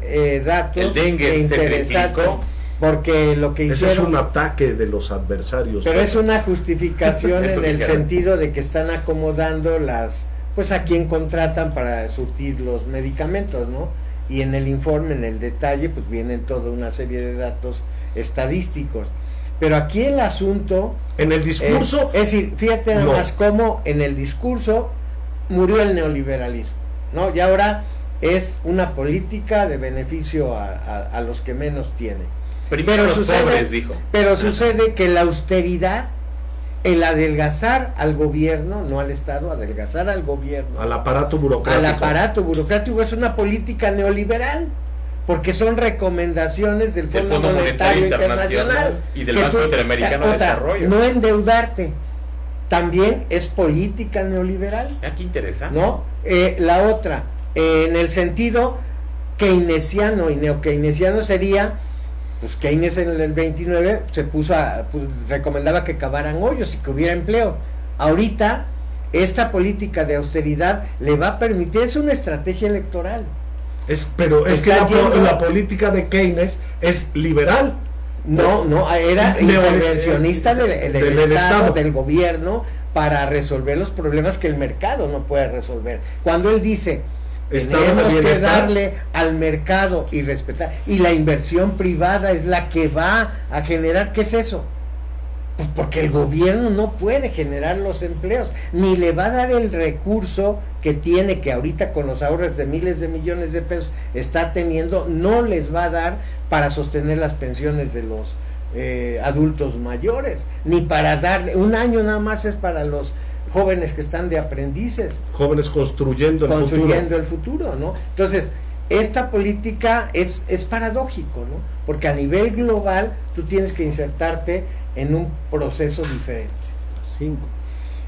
C: datos
B: El dengue se
C: interesantes,
B: triplicó.
C: porque lo que
A: Ese
C: hicieron...
A: es un ataque de los adversarios.
C: Pero es una justificación
B: Eso
C: en el
B: dijeron.
C: sentido de que están acomodando pues a quien contratan para surtir los medicamentos, ¿no? Y en el informe, en el detalle, pues vienen toda una serie de datos estadísticos. Pero aquí el asunto...
A: En el discurso...
C: es decir, fíjate nada
A: no.
C: más cómo en el discurso murió el neoliberalismo, ¿no? Y ahora es una política de beneficio a los que menos tienen.
B: Primero los pobres, dijo.
C: Pero sucede que la austeridad, el adelgazar al gobierno, no al Estado, adelgazar al gobierno,
A: al aparato burocrático.
C: al aparato burocrático, es una política neoliberal, porque son recomendaciones del Fondo Monetario Internacional
B: y del
C: que
B: Banco Interamericano de Desarrollo.
C: No endeudarte, también es política neoliberal,
B: Ah, qué interesante.
C: ¿no? La otra, en el sentido keynesiano y neokeynesiano sería, pues Keynes en el 29 se puso recomendaba que cavaran hoyos y que hubiera empleo. Ahorita esta política de austeridad le va a permitir, es una estrategia electoral.
A: Pero es que la política de Keynes es liberal.
C: No, era intervencionista del Estado, del gobierno, para resolver los problemas que el mercado no puede resolver. Cuando él dice, tenemos que darle al mercado y respetar, y la inversión privada es la que va a generar, ¿qué es eso? Pues porque el gobierno no puede generar los empleos, ni le va a dar el recurso que tiene, que ahorita con los ahorros de miles de millones de pesos está teniendo, no les va a dar para sostener las pensiones de los adultos mayores, ni para darle, un año nada más es para los jóvenes que están de aprendices,
A: jóvenes construyendo
C: el futuro, ¿no? Entonces, esta política es paradójico, ¿no? Porque a nivel global tú tienes que insertarte en un proceso diferente.
A: 5.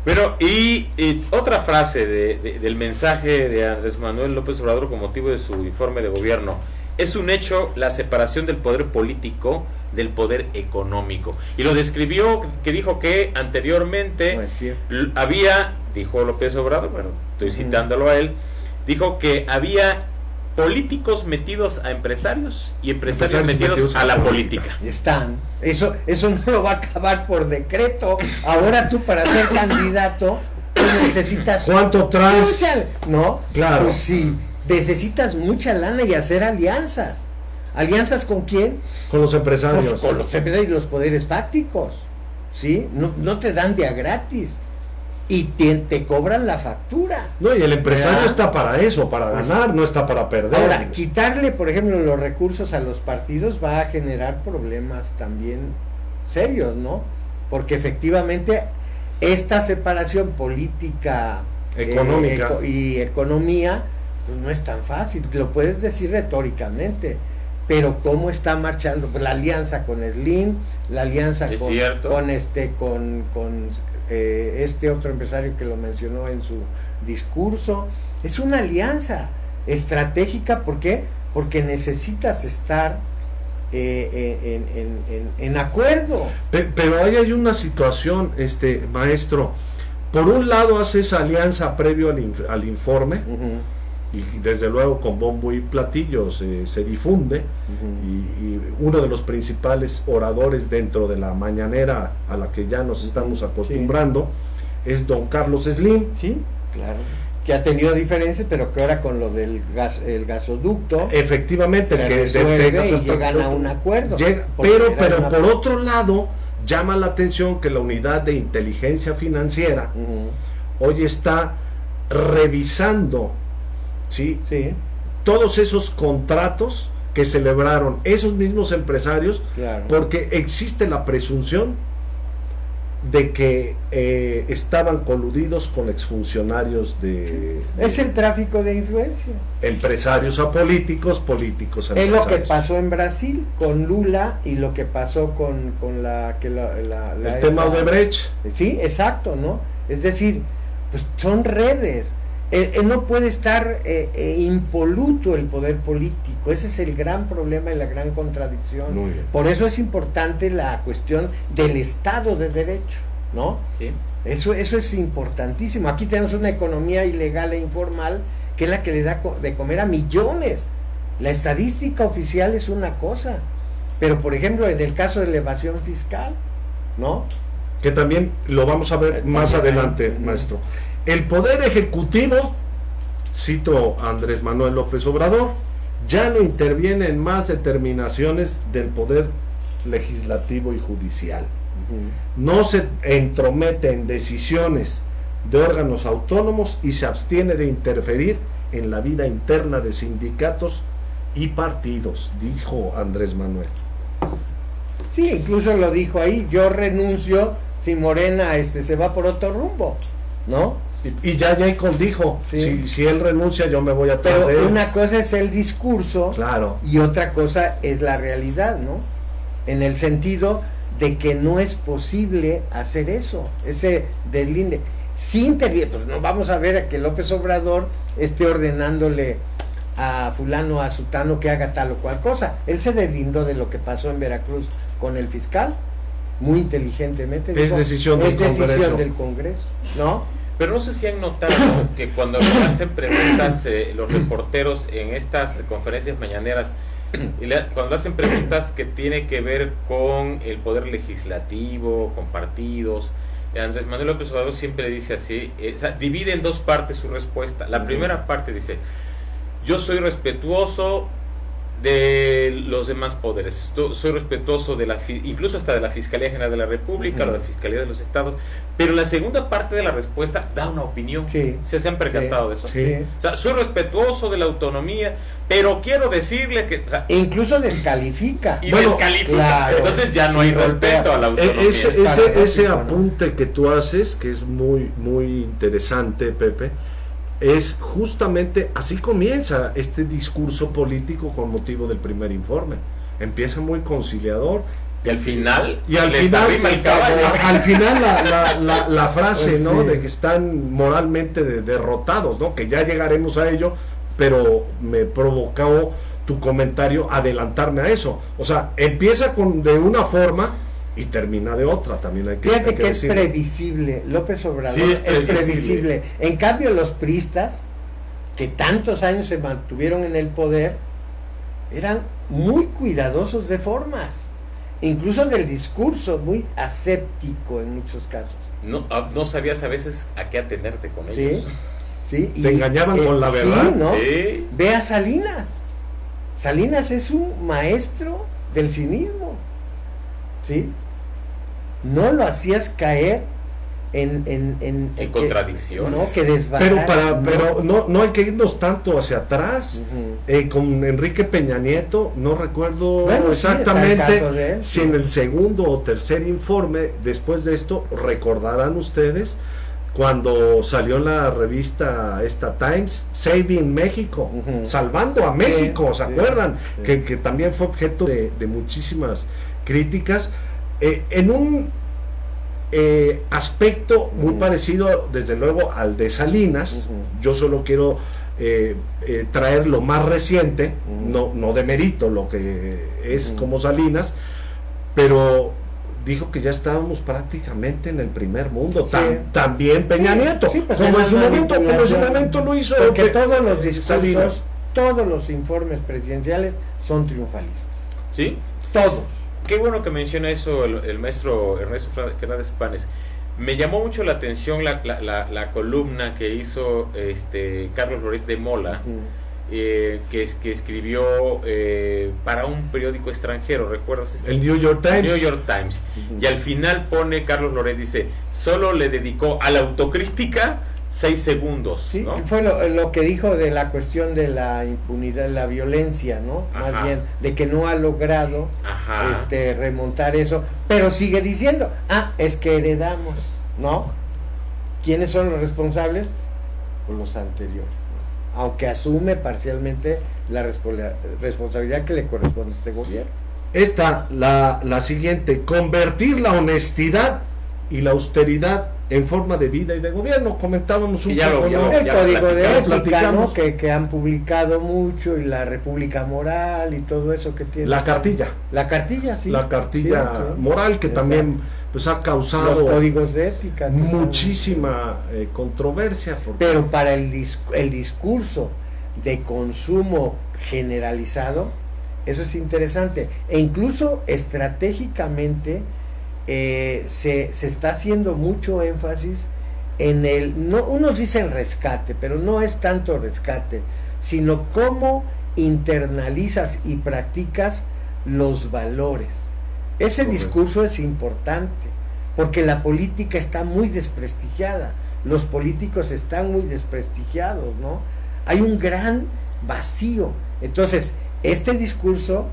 B: Pero, y otra frase del mensaje de Andrés Manuel López Obrador con motivo de su informe de gobierno: es un hecho la separación del poder político del poder económico. Y lo describió, que dijo que anteriormente
C: No es cierto.
B: había, dijo López Obrador, bueno, estoy citándolo a él, dijo que había políticos metidos a empresarios y empresarios metidos a la política.
C: Están. Eso no lo va a acabar por decreto. Ahora tú, para ser candidato, pues necesitas...
A: ¿Cuánto traes?
C: ¿No?
A: Claro.
C: Pues sí, necesitas mucha lana y hacer alianzas. ¿Alianzas con quién?
A: Con los empresarios.
C: Pues con los empresarios y los poderes fácticos. ¿Sí? No te dan de a gratis. Y te cobran la factura.
A: No, y el empresario
C: ¿verdad?
A: Está para eso, para ganar, no está para perder.
C: Ahora, quitarle, por ejemplo, los recursos a los partidos va a generar problemas también serios, ¿no? Porque efectivamente esta separación política,
A: económica
C: y economía, pues no es tan fácil. Lo puedes decir retóricamente, pero cómo está marchando la alianza con Slim, la alianza con este otro empresario que lo mencionó en su discurso. Es una alianza estratégica. ¿Por qué? Porque necesitas estar en acuerdo.
A: Pero ahí hay una situación, maestro. Por un lado hace esa alianza previo al informe, y desde luego con bombo y platillo se difunde, y uno de los principales oradores dentro de la mañanera a la que ya nos estamos acostumbrando es don Carlos Slim.
C: Sí, claro, que ha tenido diferencias, pero que ahora con lo del el gasoducto
A: efectivamente
C: se
A: el que
C: resuelve y llegan a un acuerdo,
A: pero por otro lado llama la atención que la unidad de inteligencia financiera hoy está revisando ¿sí? Todos esos contratos que celebraron esos mismos empresarios,
C: claro,
A: porque existe la presunción de que estaban coludidos con exfuncionarios de
C: es el tráfico de influencia,
A: empresarios a políticos, políticos a
C: es
A: empresarios.
C: lo que pasó en Brasil con Lula y lo que pasó con
A: el tema Odebrecht.
C: Sí, exacto, ¿no? Es decir, pues son redes. No puede estar impoluto el poder político. Ese es el gran problema y la gran contradicción. Por eso es importante la cuestión del Estado de Derecho. ¿no?
B: Sí.
C: Eso es importantísimo. Aquí tenemos una economía ilegal e informal que es la que le da de comer a millones. La estadística oficial es una cosa, pero por ejemplo en el caso de la evasión fiscal, ¿no?
A: Que también lo vamos a ver más adelante, maestro. El Poder Ejecutivo, cito a Andrés Manuel López Obrador, ya no interviene en más determinaciones del Poder Legislativo y Judicial. No se entromete en decisiones de órganos autónomos y se abstiene de interferir en la vida interna de sindicatos y partidos, dijo Andrés Manuel.
C: Sí, incluso lo dijo ahí, yo renuncio si Morena se va por otro rumbo, ¿no?
A: Y ya Jacob dijo,
C: sí.
A: si él renuncia yo me voy a atrás de él.
C: Pero una cosa es el discurso,
A: claro,
C: y otra cosa es la realidad, ¿no? En el sentido de que no es posible hacer eso, ese deslinde. Si interviene, pues no vamos a ver a que López Obrador esté ordenándole a fulano, a sutano que haga tal o cual cosa. Él se deslindó de lo que pasó en Veracruz con el fiscal, muy inteligentemente.
A: Es decisión
C: del Congreso, ¿no?
B: Pero no sé si han notado que cuando le hacen preguntas los reporteros en estas conferencias mañaneras, cuando hacen preguntas que tiene que ver con el poder legislativo, con partidos, Andrés Manuel López Obrador siempre dice así, divide en dos partes su respuesta. La primera parte dice, yo soy respetuoso de los demás poderes, soy respetuoso de incluso hasta de la Fiscalía General de la República, o de la Fiscalía de los Estados, pero la segunda parte de la respuesta da una opinión. ¿Se han percatado de eso?
C: Sí.
B: O sea, soy respetuoso de la autonomía, pero quiero decirle que...
C: incluso descalifica.
B: Y descalifica. Claro, entonces ya no hay respeto a la autonomía.
A: Ese apunte que tú haces, que es muy, muy interesante, Pepe, es justamente así comienza este discurso político con motivo del primer informe. Empieza muy conciliador
B: y al final
A: al final la frase, ¿no? De que están moralmente derrotados, ¿no? Que ya llegaremos a ello, pero me provocó tu comentario adelantarme a eso. O sea, empieza de una forma y termina de otra, también hay que
C: Fíjate que es previsible, López Obrador es previsible. En cambio los priistas, que tantos años se mantuvieron en el poder, eran muy cuidadosos de formas, incluso del discurso, muy aséptico en muchos casos.
B: No sabías a veces a qué atenerte con ellos.
C: Sí,
A: te engañaban con la verdad.
C: Sí, ¿no?
B: Sí.
C: Ve a Salinas. Salinas es un maestro del cinismo. ¿Sí? No lo hacías caer en
B: contradicciones,
C: no, que desbarara,
A: pero no hay que irnos tanto hacia atrás. Con Enrique Peña Nieto no recuerdo exactamente si en el segundo o tercer informe después de esto, recordarán ustedes cuando salió en la revista Times, Saving México, salvando a México, ¿se acuerdan? Que también fue objeto de muchísimas críticas, en un aspecto muy parecido desde luego al de Salinas. Yo solo quiero traer lo más reciente, no demerito lo que es como Salinas, pero dijo que ya estábamos prácticamente en el primer mundo. También Peña Nieto,
C: pues
A: como en su momento lo hizo,
C: porque todos los discursos, todos los informes presidenciales son triunfalistas.
B: ¿Sí?
C: Todos.
B: Qué bueno que menciona eso el maestro Ernesto Fernández Panes. Me llamó mucho la atención la columna que hizo Carlos Loret de Mola, que escribió para un periódico extranjero, ¿recuerdas?
A: El New York Times.
B: New York Times. Y al final pone Carlos Loret, dice, solo le dedicó a la autocrítica 6 segundos.
C: Sí,
B: ¿no?
C: fue lo que dijo de la cuestión de la impunidad, la violencia, ¿no?
B: Ajá.
C: Más bien, de que no ha logrado remontar eso, pero sigue diciendo, es que heredamos, ¿no? ¿Quiénes son los responsables? Pues los anteriores, ¿no? Aunque asume parcialmente la responsabilidad que le corresponde a este gobierno.
A: La siguiente, convertir la honestidad y la austeridad en forma de vida y de gobierno. Comentábamos un poco
C: el código de ética, ¿no? que han publicado mucho, y la República Moral y todo eso que tiene.
A: La cartilla,
C: sí.
A: La cartilla moral, que también pues ha causado
C: los códigos de ética,
A: muchísima controversia.
C: Pero para el discurso de consumo generalizado, eso es interesante, e incluso estratégicamente se está haciendo mucho énfasis en unos dicen rescate, pero no es tanto rescate, sino cómo internalizas y practicas los valores. Ese discurso es importante, porque la política está muy desprestigiada, los políticos están muy desprestigiados, ¿no? Hay un gran vacío. Entonces, este discurso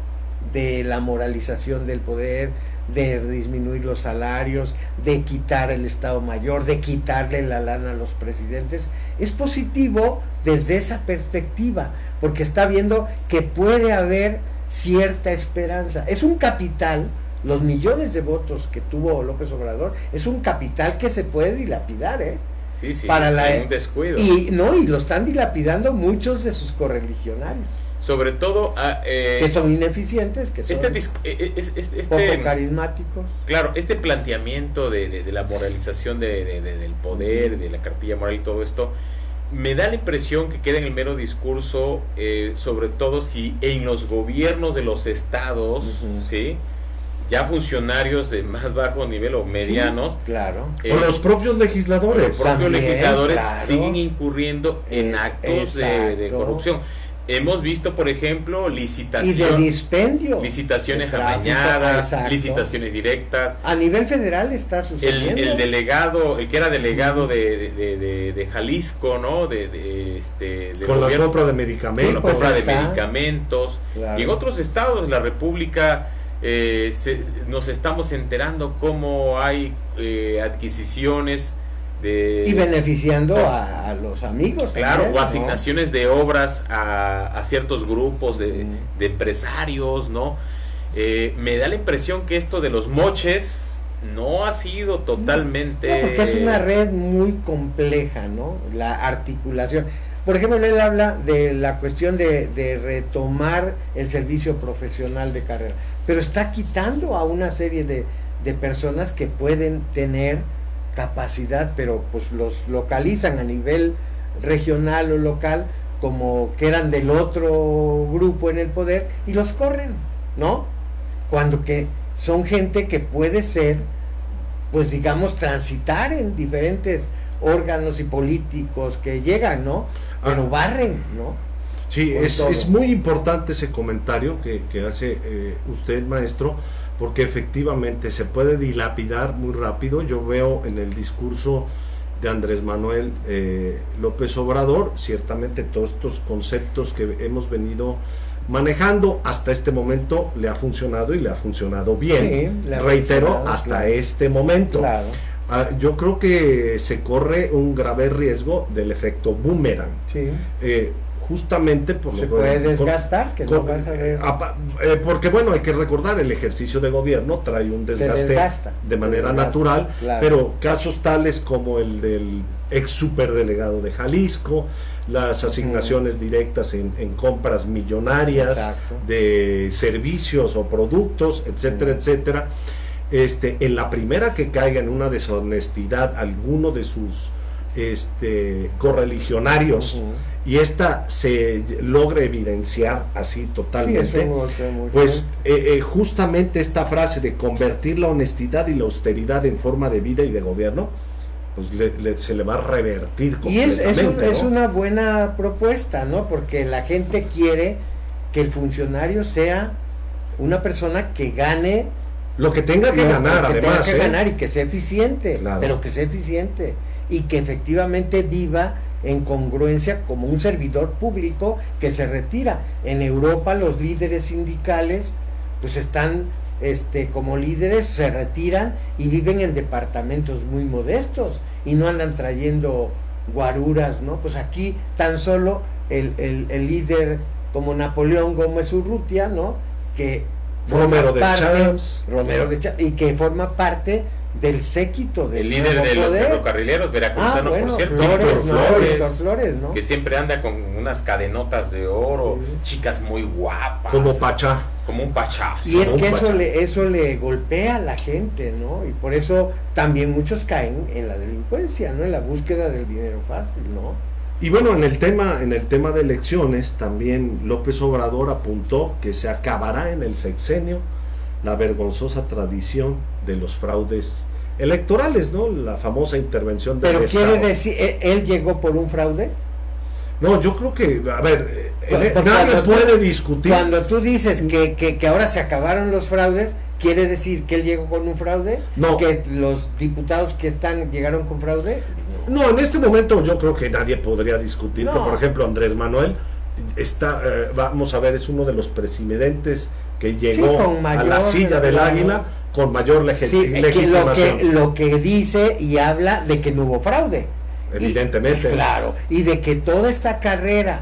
C: de la moralización del poder, de disminuir los salarios, de quitar el Estado Mayor, de quitarle la lana a los presidentes, es positivo desde esa perspectiva, porque está viendo que puede haber cierta esperanza. Es un capital, los millones de votos que tuvo López Obrador, es un capital que se puede dilapidar,
B: Sí,
C: para
B: un descuido.
C: Y lo están dilapidando muchos de sus correligionarios.
B: Sobre todo
C: que son ineficientes, que son poco carismáticos.
B: Claro, este planteamiento de la moralización del poder, de la cartilla moral y todo esto, me da la impresión que queda en el mero discurso, sobre todo si en los gobiernos de los estados, ¿sí?, ya funcionarios de más bajo nivel o medianos,
C: sí, claro,
A: o los propios legisladores,
C: claro,
B: siguen incurriendo en actos de corrupción. Hemos visto, por ejemplo, licitaciones amañadas, licitaciones directas.
C: A nivel federal está sucediendo.
B: El delegado, el que era delegado de Jalisco, ¿no?
A: Con la compra de medicamentos.
B: Con la compra de medicamentos. Claro. Y en otros estados de la República nos estamos enterando cómo hay adquisiciones
C: y beneficiando a los amigos.
B: Claro,
C: también,
B: o asignaciones de obras a ciertos grupos de empresarios, ¿no? Me da la impresión que esto de los moches no ha sido totalmente...
C: No, porque es una red muy compleja, ¿no? La articulación. Por ejemplo, él habla de la cuestión de retomar el servicio profesional de carrera, pero está quitando a una serie de personas que pueden tener capacidad, pero pues los localizan a nivel regional o local como que eran del otro grupo en el poder y los corren, ¿no? Cuando que son gente que puede ser, pues digamos, transitar en diferentes órganos y políticos que llegan, ¿no? Pero barren, ¿no?
A: Sí, es muy importante ese comentario que hace usted, maestro, porque efectivamente se puede dilapidar muy rápido. Yo veo en el discurso de Andrés Manuel López Obrador, ciertamente todos estos conceptos que hemos venido manejando hasta este momento le ha funcionado y le ha funcionado bien, sí, reitero, hasta este momento. Claro. Yo creo que se corre un grave riesgo del efecto boomerang. Sí. Justamente por
C: se puede desgastar, que no vas a ver.
A: Porque bueno, hay que recordar, el ejercicio de gobierno trae un desgaste de manera natural, claro. Pero casos tales como el del ex superdelegado de Jalisco, las asignaciones directas en compras millonarias, exacto, de servicios o productos, etcétera, etcétera. En la primera que caiga en una deshonestidad alguno de sus correligionarios, y esta se logre evidenciar así totalmente, sí, pues justamente esta frase de convertir la honestidad y la austeridad en forma de vida y de gobierno, pues se le va a revertir completamente.
C: Y es una buena propuesta, ¿no? Porque la gente quiere que el funcionario sea una persona que gane
A: lo que tenga que ganar, además,
C: tenga que ganar y que sea eficiente, claro, pero que sea eficiente y que efectivamente viva en congruencia como un servidor público que se retira. En Europa los líderes sindicales pues están como líderes, se retiran y viven en departamentos muy modestos y no andan trayendo guaruras, ¿no? Pues aquí tan solo el líder como Napoleón Gómez Urrutia, ¿no? Que
A: Romero de Champs,
C: y que forma parte del séquito del
B: el líder de los ferrocarrileros veracruzanos,
C: bueno,
B: por cierto, Flores, ¿no? Que siempre anda con unas cadenotas de oro, sí, chicas muy guapas,
A: como Pachá.
B: como un pachazo.
C: Y es que eso le golpea a la gente, ¿no? Y por eso también muchos caen en la delincuencia, ¿no? En la búsqueda del dinero fácil, ¿no?
A: Y bueno, en el tema de elecciones, también López Obrador apuntó que se acabará en el sexenio la vergonzosa tradición de los fraudes electorales, ¿no? La famosa intervención del
C: Pero
A: Estado.
C: quiere decir, ¿él llegó por un fraude?
A: No, yo creo que, a ver, nadie puede discutir.
C: Cuando tú dices que ahora se acabaron los fraudes, ¿quiere decir que él llegó con un fraude?
A: No.
C: ¿Que los diputados que están llegaron con fraude?
A: No, en este momento yo creo que nadie podría discutir que,
C: No.
A: por ejemplo, Andrés Manuel está, vamos a ver, es uno de los presidentes que llegó
C: con
A: a
C: mayor,
A: la silla del
C: claro.
A: águila con mayor
C: Sí,
A: legitimación.
C: lo que dice y habla de que no hubo fraude.
A: Evidentemente.
C: Claro, y de que toda esta carrera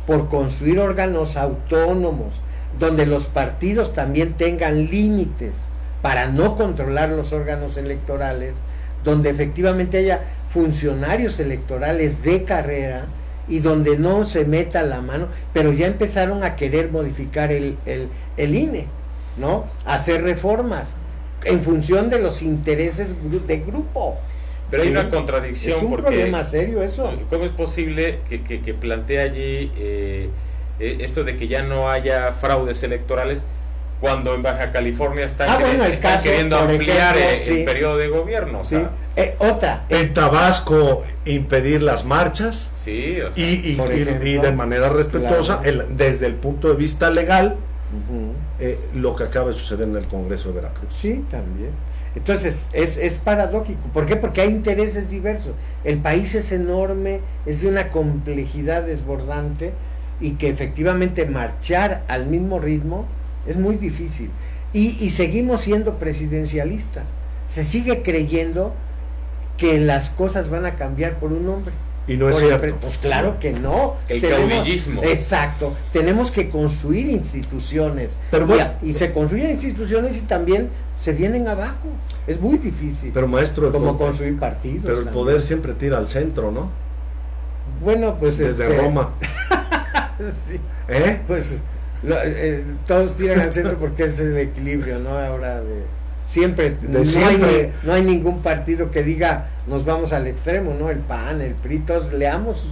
C: por construir órganos autónomos, donde los partidos también tengan límites para no controlar los órganos electorales, donde efectivamente haya funcionarios electorales de carrera y donde no se meta la mano, pero ya empezaron a querer modificar el INE, ¿no? Hacer reformas en función de los intereses de grupo.
B: Pero hay
C: Sí.
B: una contradicción.
C: Es un
B: porque
C: problema serio eso.
B: ¿Cómo es posible que plantee allí esto de que ya no haya fraudes electorales cuando en Baja California están queriendo
C: por
B: ampliar
C: ejemplo,
B: el periodo de gobierno? O
C: Sí.
B: sea,
C: Otra.
A: En Tabasco impedir las marchas
B: sí, o sea,
A: y
C: por ejemplo,
A: de manera respetuosa,
C: claro.
A: desde el punto de vista legal,
C: Ujú.
A: lo que acaba de suceder en el Congreso de Veracruz.
C: Sí, también. Entonces, es paradójico. ¿Por qué? Porque hay intereses diversos. El país es enorme, es de una complejidad desbordante y que efectivamente marchar al mismo ritmo es muy difícil. Y seguimos siendo presidencialistas. Se sigue creyendo que las cosas van a cambiar por un hombre.
A: Y no es
C: Por el
A: cierto.
C: pues claro que no.
B: El caudillismo.
C: Exacto. Tenemos que construir instituciones.
A: Pero bueno,
C: y se construyen instituciones y también se vienen abajo. Es muy difícil.
A: pero maestro,
C: como construir partidos.
A: pero el
C: también.
A: poder siempre tira al centro, ¿no?
C: Bueno, pues
A: Desde Roma.
C: sí,
A: ¿Eh?
C: pues todos tiran al centro porque es el equilibrio, ¿no? Ahora siempre.
A: Siempre.
C: No hay ningún partido que diga nos vamos al extremo, ¿no? El PAN, el PRI, todos leamos sus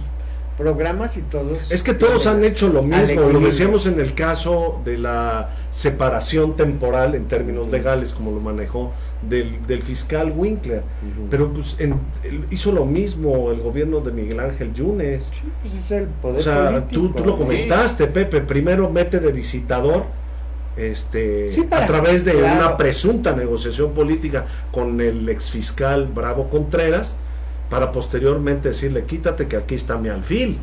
C: programas y todos.
A: Es que todos han hecho lo
C: al
A: mismo, lo
C: equilibrio.
A: decíamos en el caso de la separación temporal en términos legales, como lo manejó del fiscal Winkler,
C: Ujú.
A: pero pues hizo lo mismo el gobierno de Miguel Ángel Yunes.
C: Sí, pues es el poder
A: O sea,
C: político.
A: tú lo comentaste, Pepe, primero mete de visitador
C: Sí,
A: a través de
C: claro.
A: una presunta negociación política con el exfiscal Bravo Contreras, para posteriormente decirle, quítate que aquí está mi alfil.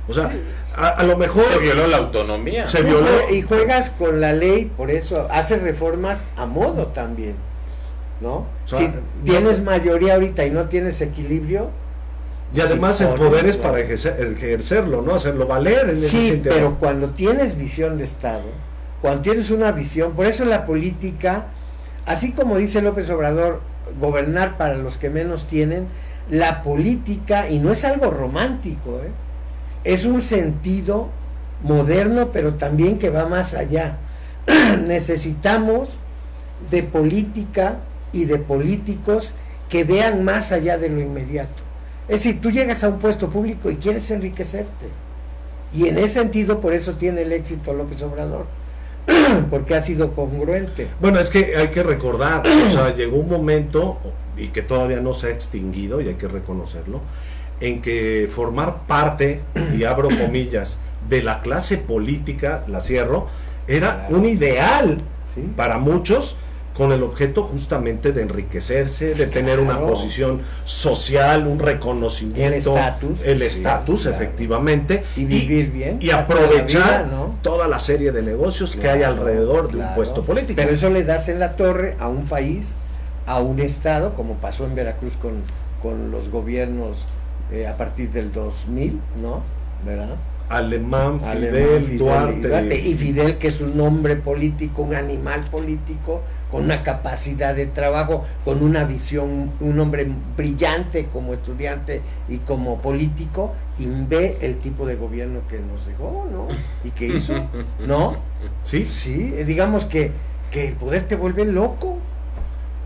A: O sea, a lo mejor
B: se violó la autonomía.
A: se violó.
C: Y juegas con la ley, por eso haces reformas a modo también, ¿no?
A: O sea,
C: si tienes mayoría ahorita y no tienes equilibrio.
A: Y además el
C: pones,
A: poder es
C: claro.
A: para ejercerlo, ¿no? Hacerlo valer en ese
C: Sí,
A: sentido.
C: pero cuando tienes visión de Estado, cuando tienes una visión, por eso la política, así como dice López Obrador, gobernar para los que menos tienen, la política, y no es algo romántico, es un sentido moderno, pero también que va más allá. Necesitamos de política y de políticos que vean más allá de lo inmediato. Es decir, tú llegas a un puesto público y quieres enriquecerte. Y en ese sentido, por eso tiene el éxito López Obrador, porque ha sido congruente.
A: Bueno, es que hay que recordar, o sea, llegó un momento, y que todavía no se ha extinguido, y hay que reconocerlo, en que formar parte, y abro comillas, de la clase política, la cierro, era un ideal
C: ¿Sí?
A: para muchos, con el objeto justamente de enriquecerse, de tener una
C: Claro.
A: posición social, un reconocimiento,
C: El estatus, claro.
A: efectivamente,
C: Y vivir bien.
A: y
C: toda la
A: aprovechar
C: vida, ¿no?
A: toda la serie de negocios que hay
C: Claro,
A: alrededor de un
C: claro.
A: puesto político.
C: Pero eso le das en la torre a un país, a un estado, como pasó en Veracruz con los gobiernos a partir del 2000, ¿no? ¿Verdad?
A: Alemán, Fidel, Duarte.
C: Y Fidel, que es un hombre político, un animal político, con una capacidad de trabajo, con una visión, un hombre brillante como estudiante y como político, y ve el tipo de gobierno que nos dejó, ¿no? Y que hizo, ¿no?
A: Sí.
C: Sí, digamos que el poder te vuelve loco.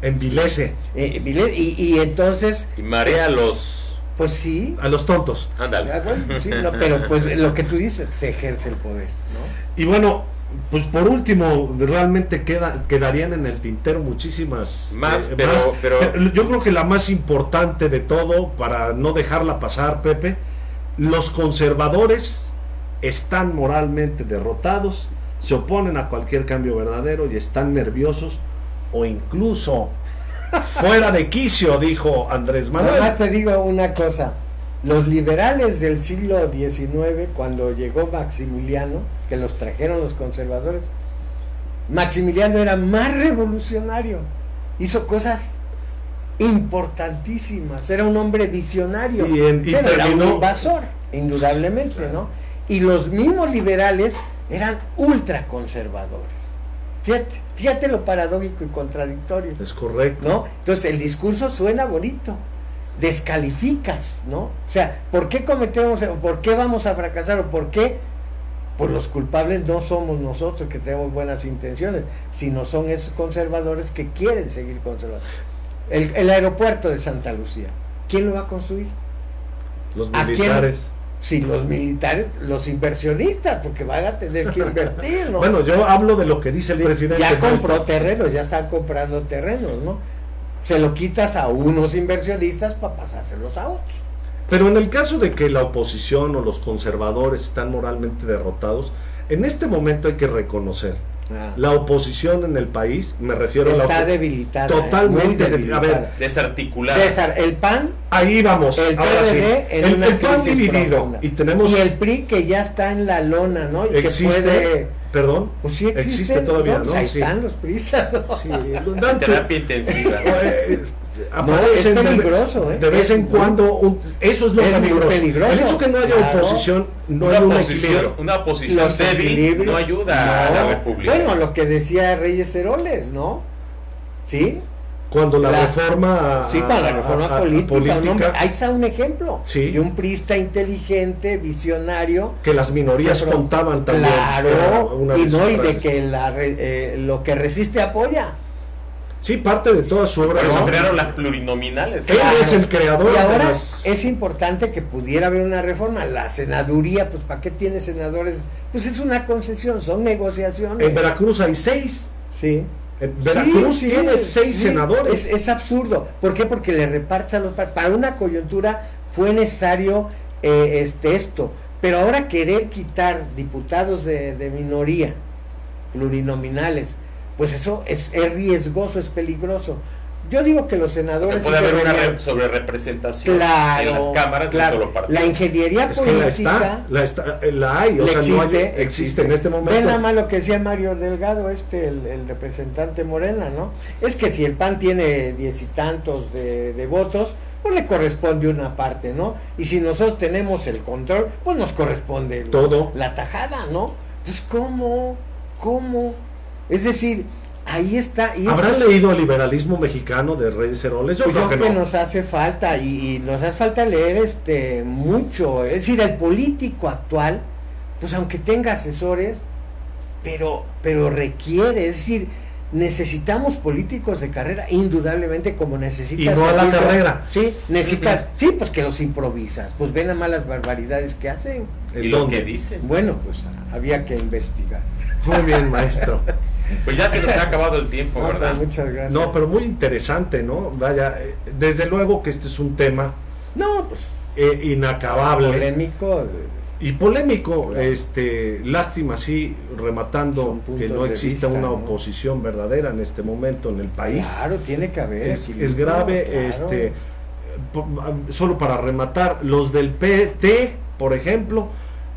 A: Envilece.
C: Y entonces...
B: Y marea a los...
C: Pues sí.
A: A los tontos.
B: Ándale.
C: Bueno, sí, no, pero pues lo que tú dices, se ejerce el poder, ¿no?
A: Y bueno, pues por último, realmente quedarían en el tintero muchísimas
B: más, pero
A: yo creo que la más importante de todo, para no dejarla pasar, Pepe, los conservadores están moralmente derrotados, se oponen a cualquier cambio verdadero y están nerviosos o incluso fuera de quicio, dijo Andrés Manuel.
C: Además te digo una cosa, los liberales del siglo XIX, cuando llegó Maximiliano, que los trajeron los conservadores, Maximiliano era más revolucionario, hizo cosas importantísimas, era un hombre visionario, pero era un invasor, indudablemente, ¿no? Y los mismos liberales eran ultraconservadores. Fíjate lo paradójico y contradictorio.
A: Es correcto.
C: ¿No? Entonces el discurso suena bonito, descalificas, ¿no? O sea, ¿por qué cometemos, o por qué vamos a fracasar, o por qué? Pues los culpables no somos nosotros que tenemos buenas intenciones, sino son esos conservadores que quieren seguir conservando. El aeropuerto de Santa Lucía, ¿quién lo va a construir?
A: Los militares.
C: Sí, los militares, los inversionistas, porque van a tener que invertir, ¿no?
A: Bueno, yo hablo de lo que dice el presidente.
C: Ya compró terrenos, ya están comprando terrenos, ¿no? Se lo quitas a unos inversionistas para pasárselos a otros.
A: Pero en el caso de que la oposición o los conservadores están moralmente derrotados, en este momento hay que reconocer la oposición en el país, me refiero a la
C: está debilitada,
A: totalmente debilitada. A ver,
B: desarticulada.
C: El PAN,
A: ahí vamos,
C: el
A: ahora
C: PRD,
A: sí. El PAN dividido profunda. Y tenemos
C: y el PRI que ya está en la lona, ¿no? Y
A: existe,
C: que puede,
A: perdón,
C: pues sí
A: existe todavía,
C: pues
A: ¿no?
C: ahí
A: sí.
C: están los priistas, ¿no?
A: Sí,
B: terapia intensiva.
C: No, es peligroso,
A: de vez en cuando, eso es lo peligroso. El hecho que no haya oposición, no hay un equilibrio.
B: Una oposición débil no ayuda a la república.
C: Bueno, lo que decía Reyes Heroles, ¿no? ¿Sí?
A: Cuando la reforma
C: cuando la reforma política. No, ahí está un ejemplo.
A: Sí.
C: De un priista inteligente, visionario.
A: Que las minorías contaban también.
C: Claro, y de que lo que resiste apoya.
A: Sí, parte de toda su obra.
B: Por eso crearon las plurinominales.
A: Él es el creador.
C: Y ahora es importante que pudiera haber una reforma. La senaduría, pues ¿para qué tiene senadores? Pues es una concesión, son negociaciones.
A: En Veracruz hay 6.
C: Sí.
A: En Veracruz tiene 6 senadores.
C: Es absurdo. ¿Por qué? Porque le reparten los... Para una coyuntura fue necesario esto. Pero ahora querer quitar diputados de minoría, plurinominales, pues eso es riesgoso, es peligroso. Yo digo que los senadores...
B: Puede haber una sobrerepresentación en las cámaras de un solo partido.
C: La ingeniería política...
A: La hay, o sea, existe en este momento.
C: Ven nada más lo que decía Mario Delgado, el representante Morena, ¿no? Es que si el PAN tiene 10 y tantos de votos, pues le corresponde una parte, ¿no? Y si nosotros tenemos el control, pues nos corresponde
A: todo.
C: La tajada, ¿no? Pues ¿cómo? Es decir, ahí está.
A: ¿Habrán leído el liberalismo mexicano de Reyes Heroles?
C: Yo creo que nos hace falta, y nos hace falta leer mucho. Es decir, el político actual, pues aunque tenga asesores, pero requiere, es decir, necesitamos políticos de carrera, indudablemente, como necesitas.
A: Y no a la carrera.
C: Sí, necesitas, pues que los improvisas, pues ven a más las barbaridades que hacen.
B: ¿Y lo que dicen?
C: Bueno, pues había que investigar.
A: Muy bien, maestro.
B: Pues ya se nos ha acabado el tiempo, ¿verdad?
C: Muchas gracias.
A: No, pero muy interesante, ¿no? Vaya, desde luego que este es un tema inacabable.
C: Polémico.
A: Y polémico, lástima, sí, rematando que no exista una oposición verdadera en este momento en el país.
C: Claro, tiene que haber.
A: Es grave, claro. Solo para rematar, los del PT, por ejemplo,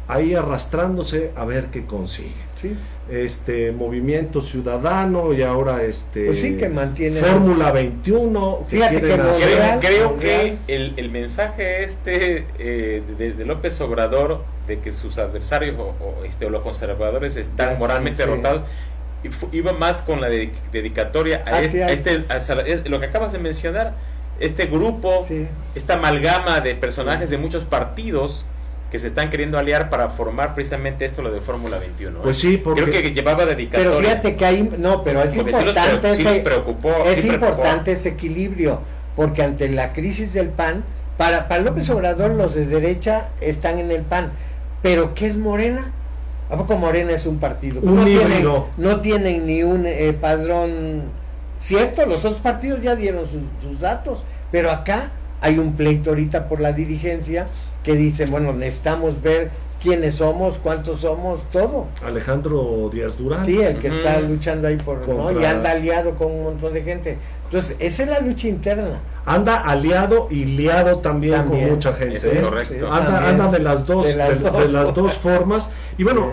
A: ahí arrastrándose a ver qué consigue.
C: Sí.
A: Movimiento Ciudadano y ahora
C: pues sí, que mantiene
A: Fórmula 21 que
C: Fíjate
A: quieren
C: que
A: hacer.
B: Creo que el mensaje de López Obrador de que sus adversarios o los conservadores están moralmente derrotados, iba más con la dedicatoria a lo que acabas de mencionar, este grupo, esta amalgama de personajes de muchos partidos que se están queriendo aliar para formar precisamente esto, lo de Fórmula 21.
A: Pues sí, porque
B: creo que llevaba dedicatoria.
C: Pero fíjate que hay, pero es importante importante ese equilibrio, porque ante la crisis del PAN, para López Obrador los de derecha están en el PAN, pero ¿qué es Morena? ¿A poco Morena es un partido? No tienen ni un padrón cierto, los otros partidos ya dieron sus datos, pero acá hay un pleito ahorita por la dirigencia que dicen, bueno, necesitamos ver quiénes somos, cuántos somos, todo.
A: Alejandro Díaz Durán.
C: Sí, el que está luchando ahí ¿no? Y anda aliado con un montón de gente. Entonces, esa es la lucha interna.
A: Anda aliado y liado también con mucha gente.
B: Es correcto.
A: Anda de las dos formas. Y bueno,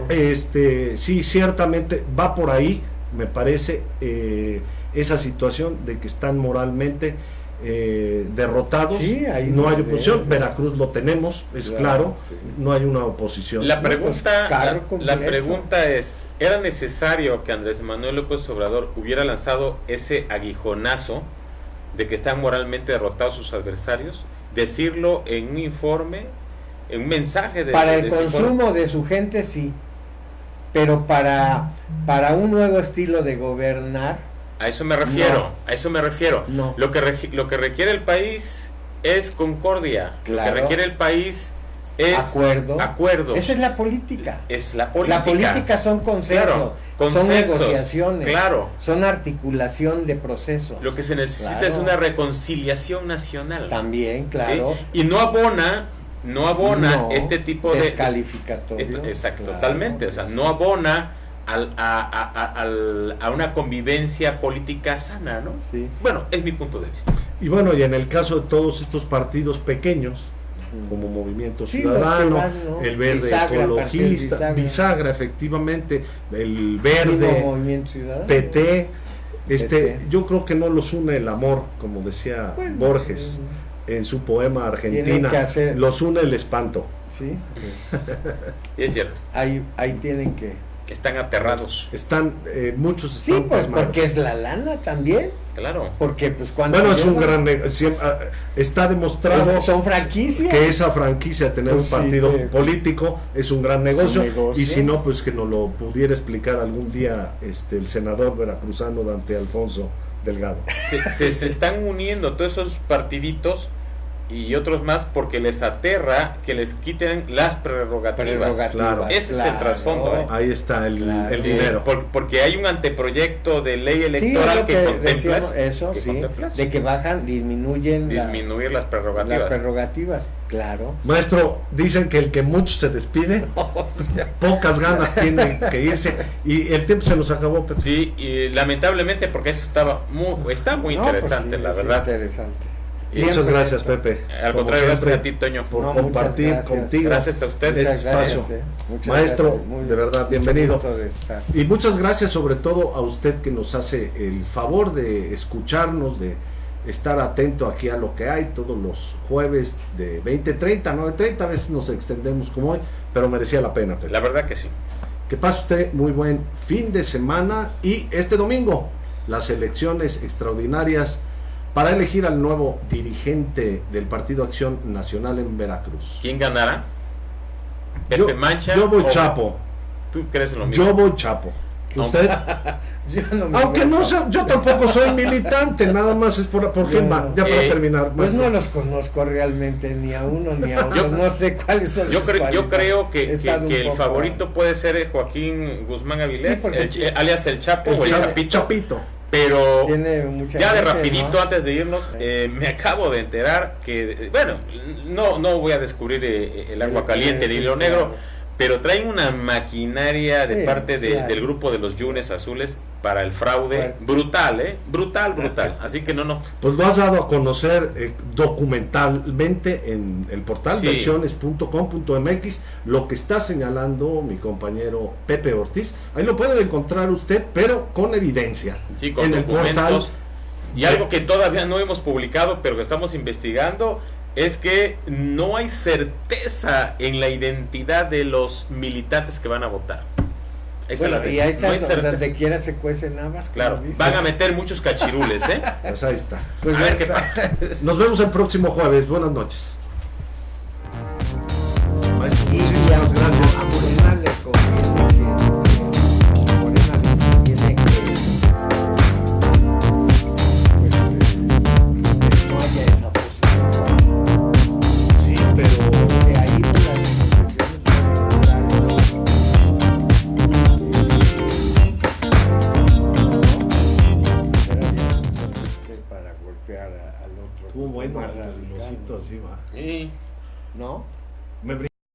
A: sí, ciertamente va por ahí, me parece, esa situación de que están moralmente derrotados.
C: Sí,
A: no hay oposición. Veracruz lo tenemos, es claro, no hay una oposición.
B: La pregunta es, ¿era necesario que Andrés Manuel López Obrador hubiera lanzado ese aguijonazo de que están moralmente derrotados sus adversarios? Decirlo en un informe, en un mensaje
C: para el consumo de su gente, sí, pero para un nuevo estilo de gobernar.
B: A eso me refiero.
C: No.
B: Lo que requiere el país es concordia.
C: Claro.
B: Lo que requiere el país es acuerdos.
C: Esa es la política.
B: La política
C: son consensos, son negociaciones, son articulación de procesos.
B: Lo que se necesita es una reconciliación nacional.
C: También, claro.
B: ¿Sí? Y no abona este tipo de
C: descalificatorio.
B: Exacto, totalmente. O sea, no abona a una convivencia política sana, ¿no?
C: Sí.
B: Bueno, es mi punto de vista.
A: Y bueno, y en el caso de todos estos partidos pequeños, como Movimiento Ciudadano, el Verde
C: Bisagra,
A: Ecologista, Bisagra, efectivamente, el Verde,
C: Movimiento Ciudadano,
A: PT, yo creo que no los une el amor, como decía Borges en su poema Argentina, los une el espanto.
C: Sí.
B: Es cierto.
C: Ahí tienen que...
B: Están aterrados.
A: Muchos están
C: sí, pues porque es la lana también.
B: Claro.
C: Porque pues cuando...
A: Bueno, es un gran está demostrado
C: son franquicias.
A: Que esa franquicia, tener un partido político, es un gran negocio. Y si no, pues que nos lo pudiera explicar algún día el senador veracruzano Dante Alfonso Delgado.
B: Se están uniendo todos esos partiditos y otros más porque les aterra que les quiten las prerrogativas.
A: Claro,
B: ese es el trasfondo.
A: Ahí está el dinero.
B: Porque hay un anteproyecto de ley electoral que contempla
C: eso, de que disminuir
B: las prerrogativas.
C: Claro.
A: Maestro, dicen que el que mucho se despide, pocas ganas tiene que irse, y el tiempo se nos acabó, Pepe.
B: Sí, y lamentablemente, porque eso está muy interesante, la verdad.
C: Interesante.
A: Muchas gracias, Pepe.
B: Al contrario, gracias a ti, Toño,
A: por compartir contigo.
B: Gracias a usted
A: este espacio. Maestro, de verdad, bienvenido. Y muchas gracias sobre todo a usted que nos hace el favor de escucharnos, de estar atento aquí a lo que hay todos los jueves de 20:30, 9:30, a veces nos extendemos como hoy, pero merecía la pena, Pepe.
B: La verdad que sí.
A: Que pase usted muy buen fin de semana y este domingo las elecciones extraordinarias para elegir al nuevo dirigente del Partido Acción Nacional en Veracruz.
B: ¿Quién ganará? ¿Pepe Mancha?
A: Yo voy Chapo.
B: ¿Tú crees en lo mismo?
A: Yo voy Chapo. ¿Usted? Aunque no sé, yo tampoco soy militante, nada más es porque ya para terminar.
C: Pues no los conozco realmente, ni a uno ni a otro, no sé cuáles son sus cualidades.
B: Yo creo que el favorito puede ser Joaquín Guzmán Avilés, alias el Chapo o el Chapito. Pero ya de rapidito, antes de irnos, me acabo de enterar que, bueno, no voy a descubrir el agua caliente, el hilo negro, pero traen una maquinaria de
C: Sí,
B: parte
C: sí,
B: del grupo de los Yunes Azules para el fraude
C: Fuerte.
B: brutal, brutal. Así que no.
A: Pues lo has dado a conocer documentalmente en el portal
B: Sí.
A: versiones.com.mx, lo que está señalando mi compañero Pepe Ortiz. Ahí lo puede encontrar usted, pero con evidencia.
B: Sí, con
A: en el portal.
B: documentos. Y algo que todavía no hemos publicado, pero que estamos investigando, es que no hay certeza en la identidad de los militantes que van a votar. Esa
C: Bueno,
B: es la
C: y ahí
B: no hay
C: está,
B: certeza.
C: donde quiera se cuecen habas.
B: Claro,
C: como dices.
B: van a meter muchos cachirules, ¿eh?
A: Pues ahí está.
C: Pues
B: a
C: ya
B: ver qué
C: está.
B: pasa.
A: Nos vemos el próximo jueves. Buenas noches. Maestro,
C: Y
A: muchísimas gracias.
C: a Morena le conviene que Morena le conviene que no haya esa posición.
A: Sí, pero
C: De ahí pues, las negociaciones para golpear al otro.
A: estuvo bueno
C: más
A: el
C: radical,
A: desglosito así, va.
B: Sí.
C: ¿no?
A: Me